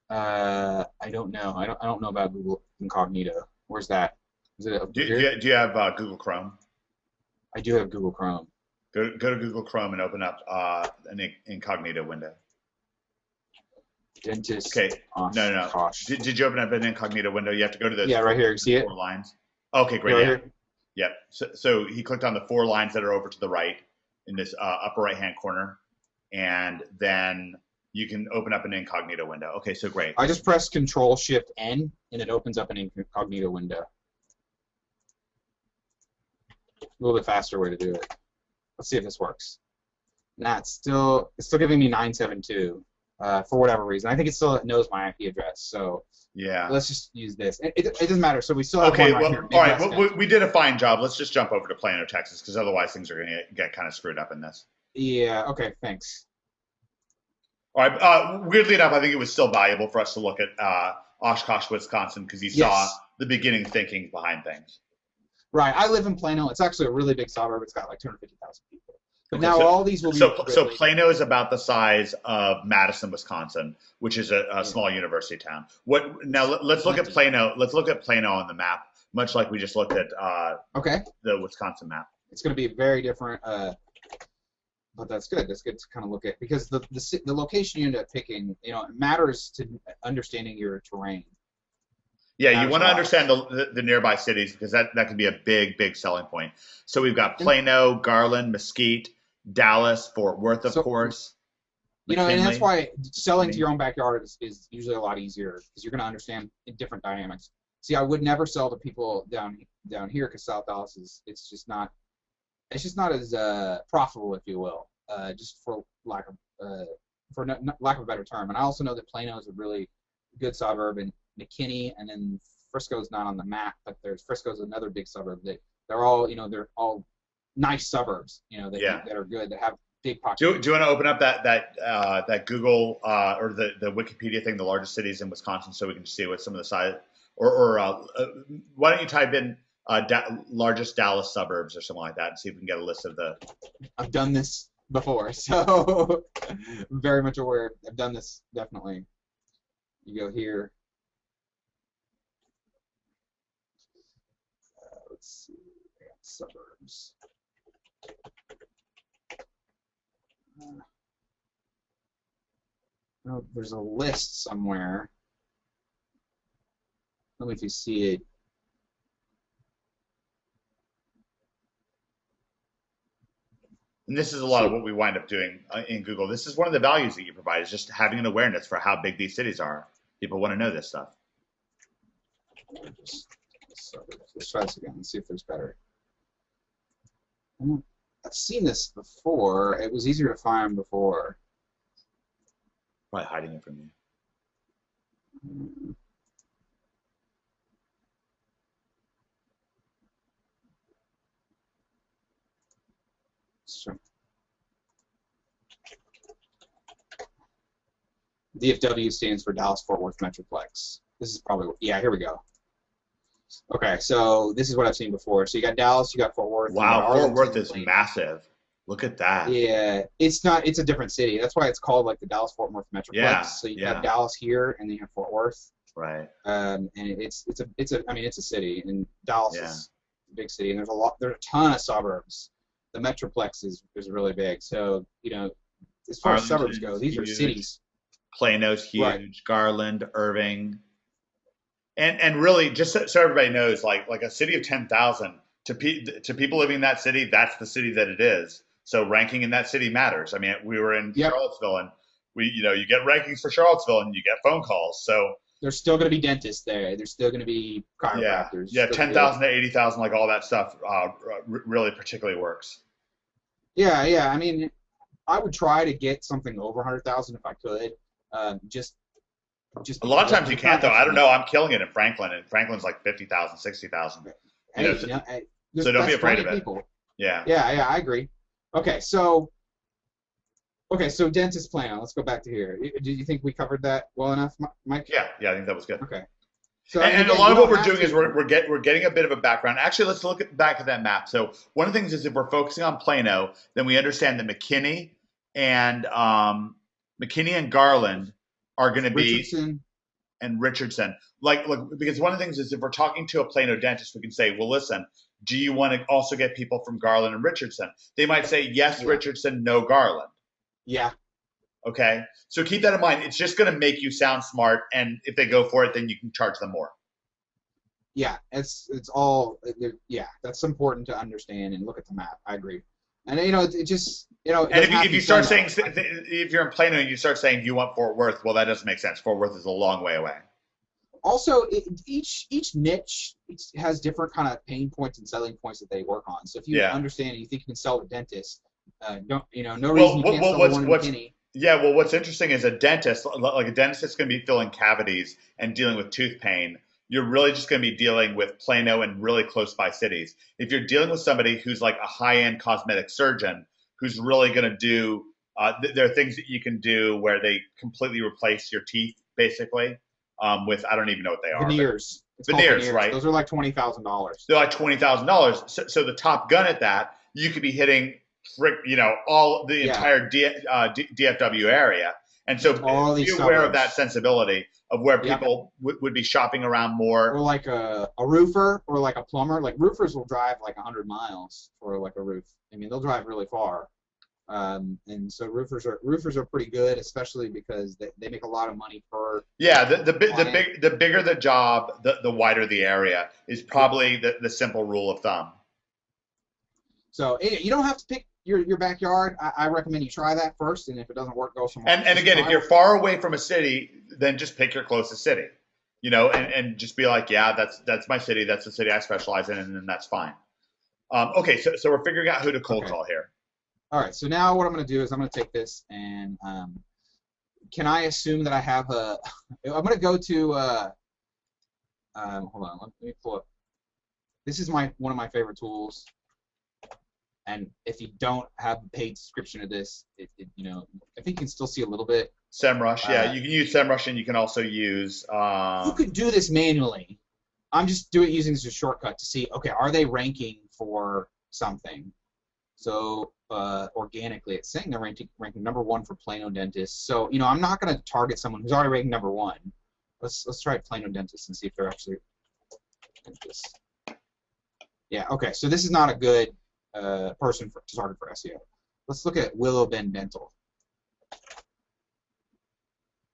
I don't know. I don't know about Google Incognito. Where's that? Is it do you have Google Chrome? I do have Google Chrome. Go to Google Chrome and open up an incognito window. Dentist. Okay. No. Did you open up an incognito window? You have to go to the right here. You see it? 4 lines. Okay, great. Right here? Yep. So he clicked on the 4 lines that are over to the right in this upper right-hand corner, and then you can open up an incognito window. Okay, so great. I just press Control-Shift-N, and it opens up an incognito window. A little bit faster way to do it. Let's see if this works. Nah, it's still giving me 972 for whatever reason. I think it still knows my IP address. So yeah, let's just use this. It doesn't matter. So we still have one right here. All right. Well, we did a fine job. Let's just jump over to Plano, Texas, because otherwise things are going to get kind of screwed up in this. Yeah. Okay. Thanks. All right. Weirdly enough, I think it was still valuable for us to look at Oshkosh, Wisconsin, because you saw the beginning thinking behind things. Right. I live in Plano. It's actually a really big suburb. It's got like 250,000 people. But now all these will be. So Plano is about the size of Madison, Wisconsin, which is a small university town. Let's look at Plano. Let's look at Plano on the map, much like we just looked at the Wisconsin map. It's going to be very different. but that's good. That's good to kind of look at, because the location you end up picking, it matters to understanding your terrain. Yeah, you want to understand the nearby cities, because that can be a big selling point. So we've got Plano, Garland, Mesquite, Dallas, Fort Worth, of course. And that's why selling to your own backyard is usually a lot easier, because you're going to understand different dynamics. See, I would never sell to people down here, because South Dallas it's just not as profitable, if you will, just for lack of a better term. And I also know that Plano is a really good suburb, and McKinney, and then Frisco's not on the map, but Frisco's another big suburb. They're all nice suburbs, that are good, that have big populations. Do you want to open up that Google or the Wikipedia thing, the largest cities in Wisconsin, so we can see what some of the size, or why don't you type in largest Dallas suburbs or something like that, and see if we can get a list of the. I've done this before, so I'm very much aware. I've done this, definitely. You go here. Let's see. I got suburbs. There's a list somewhere. Let me if you see it. And this is a lot of what we wind up doing in Google. This is one of the values that you provide, is just having an awareness for how big these cities are. People want to know this stuff. Let's try this again and see if there's better. I've seen this before. It was easier to find before. Probably hiding it from you. Sure. DFW stands for Dallas-Fort Worth Metroplex. This is probably, yeah, here we go. Okay, so this is what I've seen before. So you got Dallas, you got Fort Worth. Wow, Fort Worth is massive. Look at that. Yeah, it's a different city. That's why it's called like the Dallas-Fort Worth Metroplex. Yeah, so you have Dallas here, and then you have Fort Worth. Right. And it's a city, and Dallas is a big city, and there's a ton of suburbs. The Metroplex is really big. So, as far as suburbs go, these are cities. Plano's huge, right. Garland, Irving. And really, just so everybody knows, like a city of 10,000, to people living in that city, that's the city that it is. So ranking in that city matters. I mean, we were in Charlottesville, and you get rankings for Charlottesville, and you get phone calls. So there's still going to be dentists there. There's still going to be chiropractors. Yeah, 10,000 to 80,000, like all that stuff, really particularly works. Yeah. I mean, I would try to get something over 100,000 if I could. Just a lot of times you can't, though. I don't know. I'm killing it in Franklin, and Franklin's like 50,000, 60,000. So don't be afraid of it. People. Yeah, I agree. Okay, so dentist plan. Let's go back to here. Do you think we covered that well enough, Mike? Yeah, I think that was good. Okay. So and a lot of what we're doing is we're getting a bit of a background. Actually, let's look back at that map. So one of the things is, if we're focusing on Plano, then we understand that McKinney and Garland are going to be Richardson. Like, because one of the things is, if we're talking to a Plano dentist, we can say, well, listen, do you want to also get people from Garland and Richardson? They might say yes, Richardson, no Garland. Yeah. Okay, so keep that in mind. It's just going to make you sound smart, and if they go for it, then you can charge them more. Yeah, it's all that's important to understand and look at the map. I agree, and it just And if you start saying, if you're in Plano and you start saying you want Fort Worth, well, that doesn't make sense. Fort Worth is a long way away. Also, each niche has different kind of pain points and selling points that they work on. So if you understand and you think you can sell to dentists, no reason you can't sell to one in McKinney. Yeah, well, what's interesting is a dentist, like a dentist that's going to be filling cavities and dealing with tooth pain, you're really just going to be dealing with Plano and really close by cities. If you're dealing with somebody who's like a high-end cosmetic surgeon who's really going to do, there are things that you can do where they completely replace your teeth, basically, with, I don't even know what they are. Veneers. Veneers, right? Those are like $20,000. They're like $20,000. So the top gun at that, you could be hitting all the entire DFW area. And so be aware of that sensibility of where people would be shopping around more. Or like a roofer or like a plumber. Like roofers will drive like 100 miles for like a roof. I mean, they'll drive really far. And so roofers are pretty good, especially because they make a lot of money per. Yeah, the bigger the job, the wider the area is probably the simple rule of thumb. So you don't have to pick your backyard. I recommend you try that first, and if it doesn't work, go somewhere else. And again, if you're far away from a city, then just pick your closest city, you know, and just be like, yeah, that's my city, that's the city I specialize in, and then that's fine. Okay, so we're figuring out who to cold call here. All right, so now what I'm going to do is I'm going to take this and can I assume that I have a? I'm going to go to. Hold on, let me pull up. This is one of my favorite tools. And if you don't have a paid subscription to this, you know, I think you can still see a little bit. SEMrush, yeah, you can use SEMrush, and you can also use. You could do this manually. I'm just using this as a shortcut to see, okay, are they ranking for something? So organically, it's saying they're ranking #1 for Plano dentists. So you know, I'm not going to target someone who's already ranked #1. Let's try Plano dentists and see if they're actually dentists. Yeah, okay. So this is not a good person to target for SEO. Let's look at Willow Bend Dental.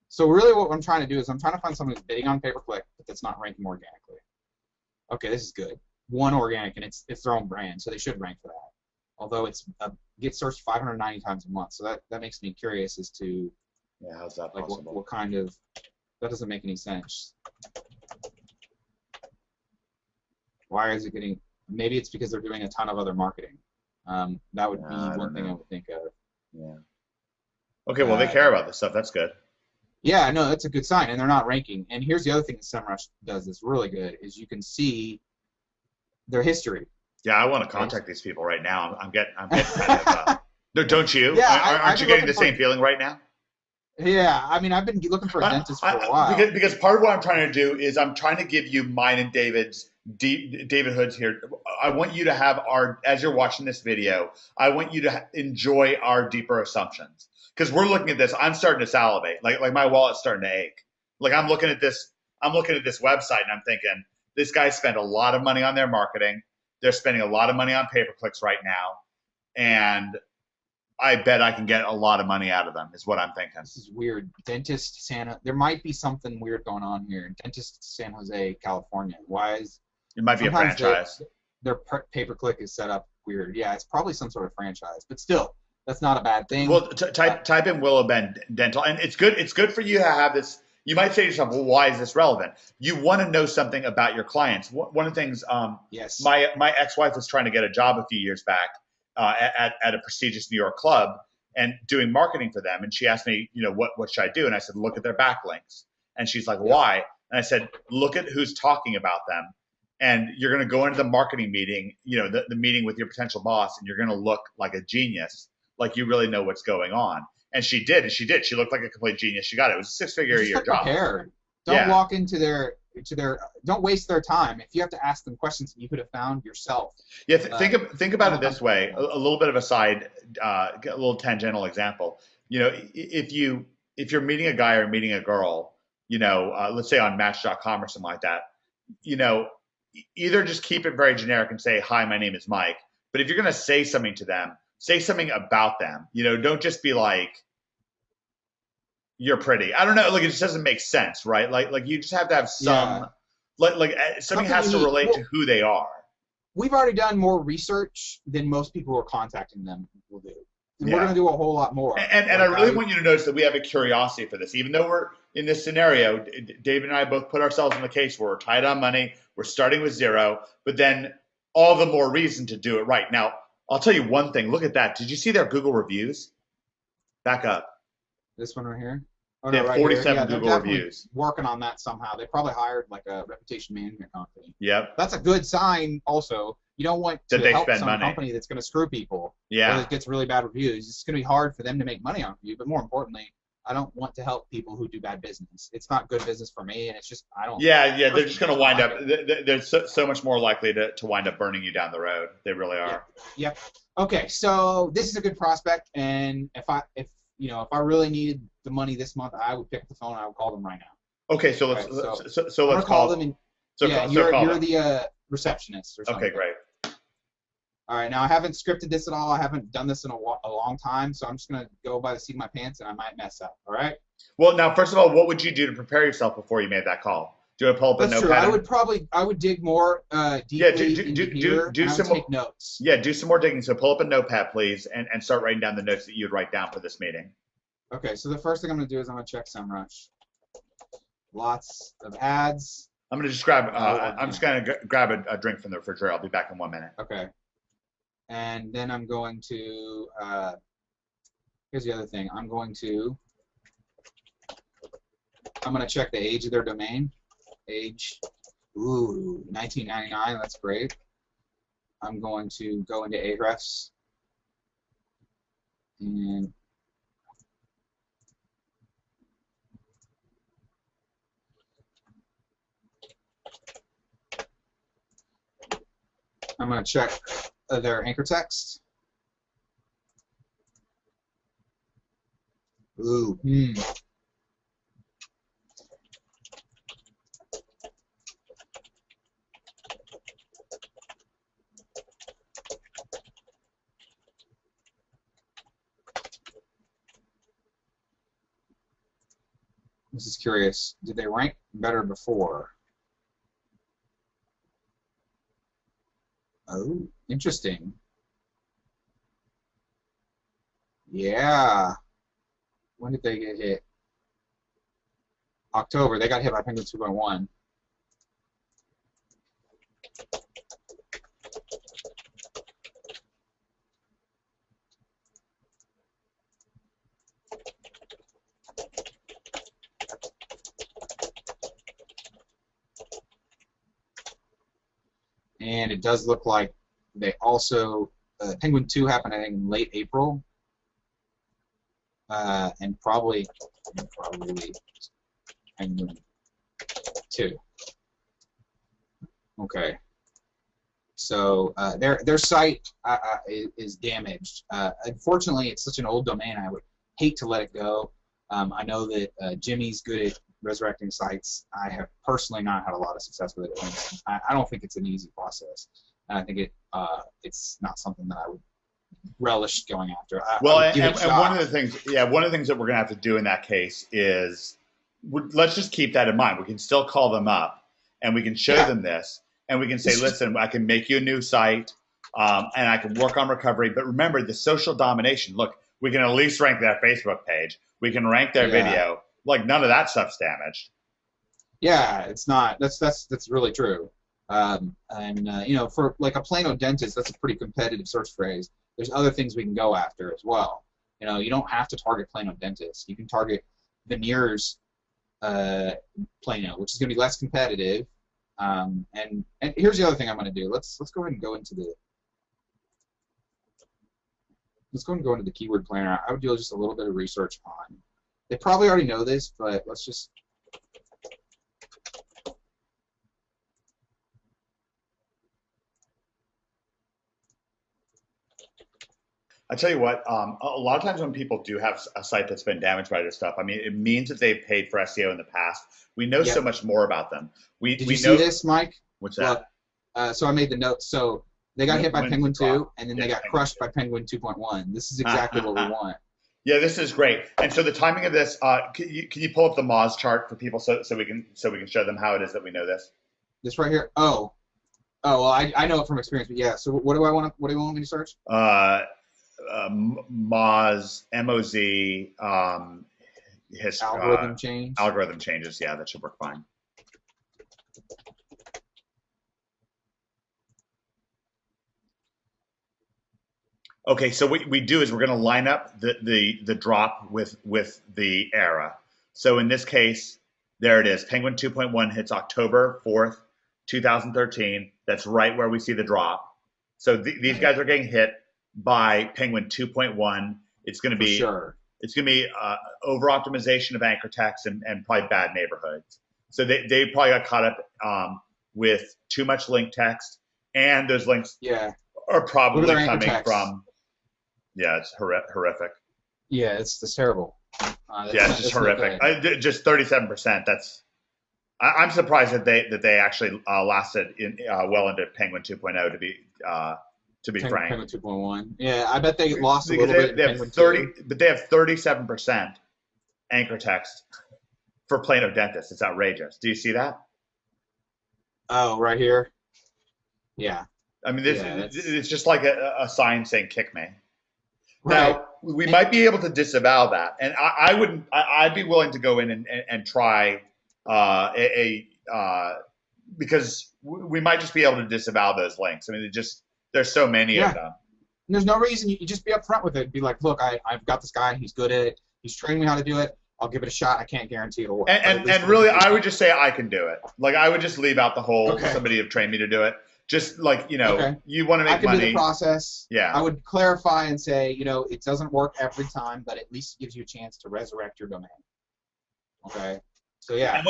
So really what I'm trying to do is I'm trying to find someone who's bidding on pay-per-click, but that's not ranking organically. Okay, this is good. One organic, and it's their own brand, so they should rank for that. Although it's gets searched 590 times a month, so that makes me curious as to how's that like possible? what kind of, that doesn't make any sense. Why is it getting? Maybe it's because they're doing a ton of other marketing. That would be one thing I would think of. Yeah. Okay, well, they care about this stuff. That's good. Yeah, no, that's a good sign, and they're not ranking. And here's the other thing that SEMrush does that's really good, is you can see their history. Yeah, I want to contact these people right now. I'm getting kind of. No, don't you? Yeah, aren't you getting the same feeling right now? Yeah, I mean, I've been looking for a dentist for a while. Because part of what I'm trying to do is I'm trying to give you mine and David Hood's here. I want you to have as you're watching this video, I want you to enjoy our deeper assumptions. Because we're looking at this, I'm starting to salivate. Like my wallet's starting to ache. Like I'm looking at this website and I'm thinking, this guy spent a lot of money on their marketing. They're spending a lot of money on pay-per-clicks right now. And I bet I can get a lot of money out of them, is what I'm thinking. This is weird. Dentist Santa, there might be something weird going on here. Dentist San Jose, California. Why is it might be a franchise? Their pay-per-click is set up weird. Yeah, it's probably some sort of franchise, but still, that's not a bad thing. Well, type in Willow Bend Dental, and it's good. It's good for you to have this. You might say to yourself, "Well, why is this relevant?" You want to know something about your clients. One of the things, yes, my ex-wife was trying to get a job a few years back at a prestigious New York club and doing marketing for them, and she asked me, you know, what should I do? And I said, look at their backlinks. And she's like, why? And I said, look at who's talking about them. And you're going to go into the marketing meeting, you know, the meeting with your potential boss, and you're going to look like a genius, like you really know what's going on. And she did. She looked like a complete genius. She got it. It was a 6-figure-a-year job. Prepared. Don't walk into their don't waste their time. If you have to ask them questions that you could have found yourself. Yeah, think about it this way. A little bit of a side, a little tangential example. You know, if you're meeting a guy or meeting a girl, you know, let's say on Match.com or something like that, you know, either just keep it very generic and say, hi, my name is Mike. But if you're going to say something to them, say something about them. You know, don't just be like, you're pretty. I don't know. Like, it just doesn't make sense, right? Like you just have to have some, like something has to relate to who they are. We've already done more research than most people who are contacting them will do. We're going to do a whole lot more. And I really want you to notice that we have a curiosity for this. Even though we're in this scenario, David and I both put ourselves in the case where we're tight on money, we're starting with zero, but then all the more reason to do it right. Now, I'll tell you one thing. Look at that. Did you see their Google reviews? Back up. This one right here? Oh, they have right 47 Google reviews. Working on that somehow. They probably hired like a reputation management company. Yep. That's a good sign also. You don't want to help some company that's going to screw people. Yeah. Or that gets really bad reviews. It's going to be hard for them to make money off you, but more importantly, I don't want to help people who do bad business. It's not good business for me, and it's just, I don't. Yeah, they're just going to wind up, they're so much more likely to wind up burning you down the road. They really are. Yep. Okay, so this is a good prospect, and if I really needed the money this month, I would pick up the phone and I would call them right now. Okay, so let's call them. And, you're the receptionist or something. Okay, great. All right, now I haven't scripted this at all. I haven't done this in a long time, so I'm just going to go by the seat of my pants, and I might mess up. All right? Well, now, first of all, what would you do to prepare yourself before you made that call? Do you pull up a notepad? That's true. I would dig more deeply into here, and I would take notes. Yeah, do some more digging. So pull up a notepad, please, and start writing down the notes that you'd write down for this meeting. Okay, so the first thing I'm going to do is I'm going to check SEMrush. Lots of ads. I'm going to just grab. I'm just going to grab a drink from the refrigerator. I'll be back in 1 minute. Okay. And then I'm going to. Here's the other thing. I'm going to check the age of their domain. Age. Ooh, 1999. That's great. I'm going to go into Ahrefs and. I'm going to check their anchor text. Ooh, This is curious. Did they rank better before? Oh, interesting. Yeah. When did they get hit? October. They got hit by Penguin 2.1. And it does look like they also Penguin 2 happened, I think, in late April, and probably Penguin 2. Okay, so their site is damaged. Unfortunately, it's such an old domain. I would hate to let it go. I know that Jimmy's good at resurrecting sites. I have personally not had a lot of success with it. I don't think it's an easy process, and I think it's not something that I would relish going after. And one of the things, one of the things that we're gonna have to do in that case is let's just keep that in mind. We can still call them up, and we can show them this, and we can say, listen, I can make you a new site, and I can work on recovery. But remember, the social domination. Look, we can at least rank their Facebook page. We can rank their video. Like, none of that stuff's damaged. Yeah, it's not. That's really true. You know, for like a Plano dentist, that's a pretty competitive search phrase. There's other things we can go after as well. You know, you don't have to target Plano dentists. You can target veneers Plano, which is going to be less competitive. And here's the other thing I'm going to do. Let's go ahead and go into the keyword planner. I would do just a little bit of research on. They probably already know this, but let's just. I tell you what, a lot of times when people do have a site that's been damaged by this stuff, I mean, it means that they've paid for SEO in the past. We know so much more about them. Did you see this, Mike? What's that? Look, so I made the note. So they got hit by Penguin 2, and then they got crushed by Penguin 2.1. This is exactly what we want. Yeah, this is great. And so the timing of this, can you pull up the Moz chart for people so we can show them how it is that we know this? This right here. Oh, well, I know it from experience, but yeah. So what do you want me to search? Moz, M-O-Z, algorithm change. Algorithm changes. Yeah, that should work fine. Okay, so what we do is we're going to line up the drop with the era. So in this case, there it is. Penguin 2.1 hits October 4th, 2013. That's right where we see the drop. So these guys are getting hit by Penguin 2.1. It's going to be it's going to be over optimization of anchor text and probably bad neighborhoods. So they probably got caught up with too much link text, and those links are probably coming from. Yeah, it's horrific. Yeah, it's terrible. It's just horrific. Just 37%. That's. I'm surprised that they actually lasted well into Penguin 2.0 to be to be frank. Penguin 2.1. Yeah, I bet they lost a Because little bit. They have 30, but they have 37% anchor text for Plano Dentist. It's outrageous. Do you see that? Oh, right here. Yeah. I mean, it's just like a sign saying "kick me." Right. Now we might be able to disavow that, and I'd be willing to go in and try because we might just be able to disavow those links. I mean, there's so many of them. And there's no reason. You just be upfront with it. Be like, look, I've got this guy. He's good at it. He's training me how to do it. I'll give it a shot. I can't guarantee it'll work. And really, I would just say I can do it. Like, I would just leave out the whole somebody have trained me to do it. Just like, you want to make money. I can do the process. Yeah. I would clarify and say, it doesn't work every time, but at least it gives you a chance to resurrect your domain. Okay. So yeah. And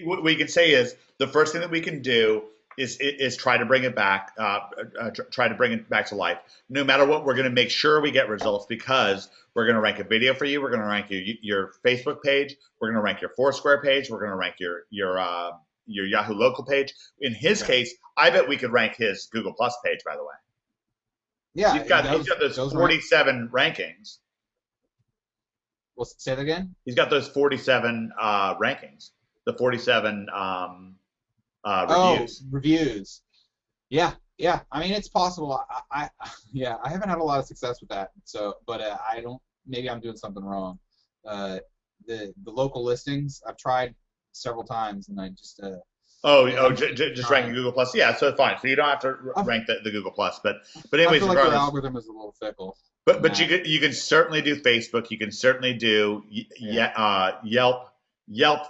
what we can say is the first thing that we can do is try to bring it back, try to bring it back to life. No matter what, we're going to make sure we get results because we're going to rank a video for you. We're going to rank your Facebook page. We're going to rank your Foursquare page. We're going to rank your Yahoo local page. In his case, I bet we could rank his Google Plus page. By the way, yeah, he's got those 47 rankings. Well, say that again. He's got those 47 rankings. The 47. Reviews. Yeah. I mean, it's possible. I haven't had a lot of success with that. So, but I don't. Maybe I'm doing something wrong. The local listings I've tried several times, and I just. Just ranking Google Plus. Yeah, so it's fine. So you don't have to rank the Google Plus, but anyways, I feel like your algorithm is a little fickle. But you can certainly do Facebook. You can certainly do Yelp,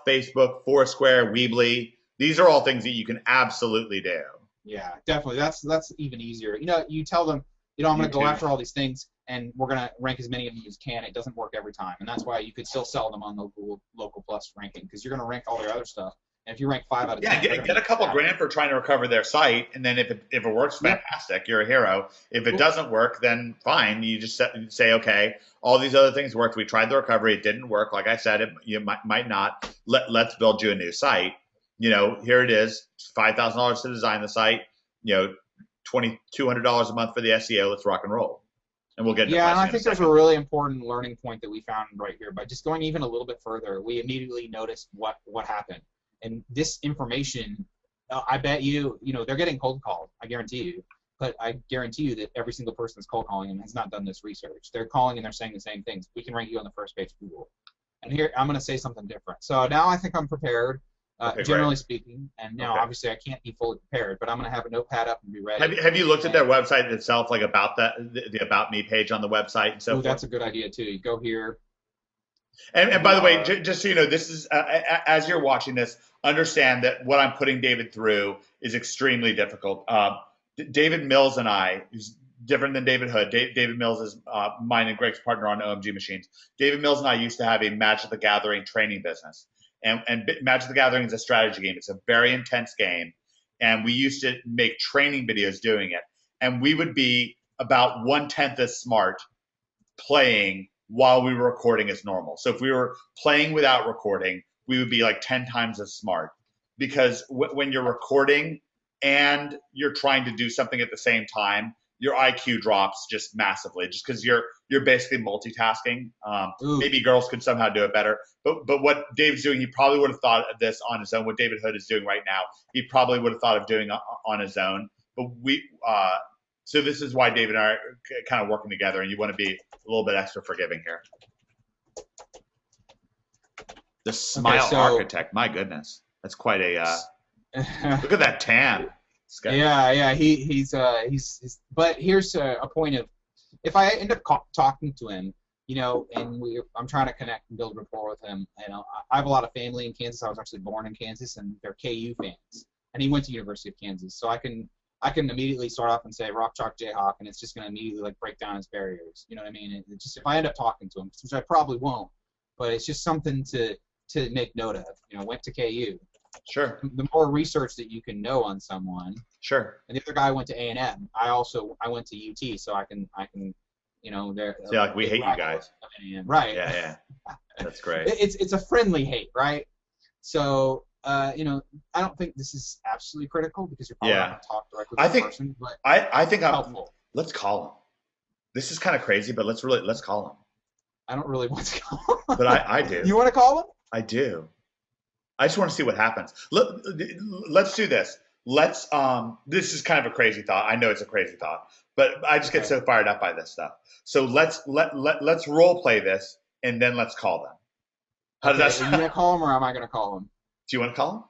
Facebook, Foursquare, Weebly. These are all things that you can absolutely do. Yeah, definitely. That's even easier. You tell them, I'm going to go after all these things, and we're going to rank as many of them as can. It doesn't work every time, and that's why you could still sell them on the local plus ranking because you're going to rank all their other stuff. And if you rank 5 out of 10, get a couple grand for trying to recover their site, and then if it works, fantastic, you're a hero. If it doesn't work, then fine. You just say, okay, all these other things worked. We tried the recovery, it didn't work. Like I said, you might not. Let's build you a new site. Here it is, $5,000 to design the site. $200 a month for the SEO. Let's rock and roll, and we'll get. And I think there's a really important learning point that we found right here. By just going even a little bit further, we immediately noticed what happened. And this information, I bet they're getting cold called. I guarantee you. But I guarantee you that every single person that's cold calling them has not done this research. They're calling and they're saying the same things. We can rank you on the first page of Google. And here, I'm going to say something different. So now I think I'm prepared, generally speaking. And now, obviously, I can't be fully prepared, but I'm going to have a notepad up and be ready. Have you looked at their website itself, like about the About Me page on the website and so forth? That's a good idea, too. You go here. And by the way, just so you know, this is as you're watching this, understand that what I'm putting David through is extremely difficult. David Mills and I, who's different than David Hood. David Mills is mine and Greg's partner on OMG Machines. David Mills and I used to have a Magic the Gathering training business. And Magic the Gathering is a strategy game. It's a very intense game. And we used to make training videos doing it. And we would be about 1/10 as smart playing while we were recording as normal. So if we were playing without recording, we would be like 10 times as smart. Because when you're recording and you're trying to do something at the same time, your IQ drops just massively, just because you're basically multitasking. Maybe girls could somehow do it better. But what Dave's doing, he probably would have thought of this on his own. What David Hood is doing right now, he probably would have thought of doing on his own. But so this is why David and I are kind of working together, and you want to be a little bit extra forgiving here. The Smile Architect, my goodness, that's quite a look at that tan. Yeah, he's but here's a point of, if I end up talking to him, and I'm trying to connect and build rapport with him. I have a lot of family in Kansas. I was actually born in Kansas, and they're KU fans, and he went to University of Kansas, so I can immediately start off and say Rock Chalk Jayhawk, and it's just going to immediately break down his barriers. You know what I mean? It's just, if I end up talking to him, which I probably won't, but it's just something to make note of. Went to KU. Sure. The more research that you can know on someone. Sure. And the other guy went to A&M. I went to UT, so I can there. So like, we hate you guys. Right. Yeah. That's great. It's a friendly hate, right? So I don't think this is absolutely critical because you're probably not going to talk directly to the person. But I think helpful. Let's call him. This is kind of crazy, but let's call him. I don't really want to call him. But I do. You want to call him? I do. I just want to see what happens. Let's do this. This is kind of a crazy thought. I know it's a crazy thought, but I just get so fired up by this stuff. So let's role play this, and then let's call them. How does that sound? Are you gonna call him, or am I gonna call him? Do you want to call him?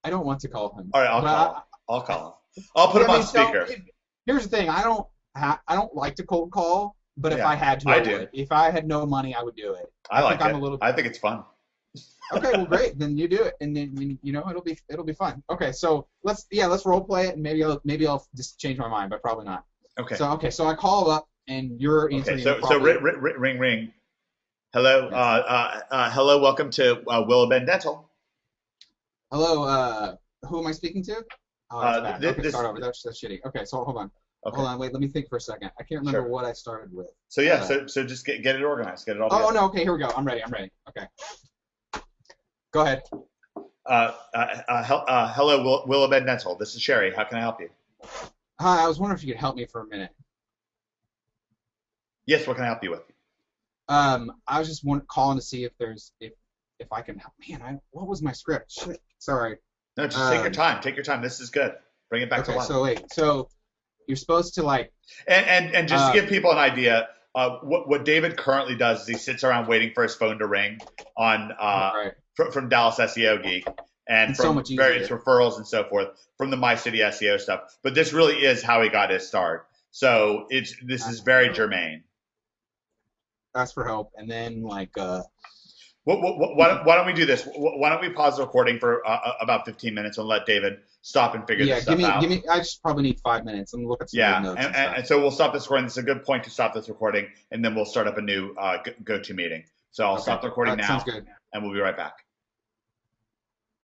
I don't want to call him. All right, I'll call him. I'll put him on speaker. Here's the thing. I don't like to cold call, but if I had to, I would. If I had no money, I would do it. I think it's fun. Okay, well, great. Then you do it, and then it'll be fun. Okay, so let's role play it, and maybe I'll just change my mind, but probably not. Okay. So I call up, and you're answering. Okay. So ring. Hello. Hello. Welcome to Llz Dental. Hello. Who am I speaking to? Oh, that's bad. Okay, start over. That's shitty. Okay, so hold on. Okay. Hold on. Wait. Let me think for a second. I can't remember what I started with. So yeah. So just get it organized. Get it all together. Oh no. Okay. Here we go. I'm ready. Okay. Go ahead. Hello, Llz Dental. This is Sherry. How can I help you? Hi. I was wondering if you could help me for a minute. Yes. What can I help you with? I was just calling to see if I can help. Man, what was my script? Shit. Sorry. No, just take your time. Take your time. This is good. Bring it back to life. So wait. So you're supposed to like. And just to give people an idea, what David currently does is he sits around waiting for his phone to ring on from Dallas SEO Geek and it's from so much various referrals and so forth from the My City SEO stuff. But this really is how he got his start. So this is very germane. Ask for help, and then like. Why don't we do this? Why don't we pause the recording for about 15 minutes and let David stop and figure this stuff out? I just probably need 5 minutes and look at some notes. And so we'll stop this recording. This is a good point to stop this recording, and then we'll start up a new go-to meeting. So I'll stop the recording now, sounds good. And we'll be right back.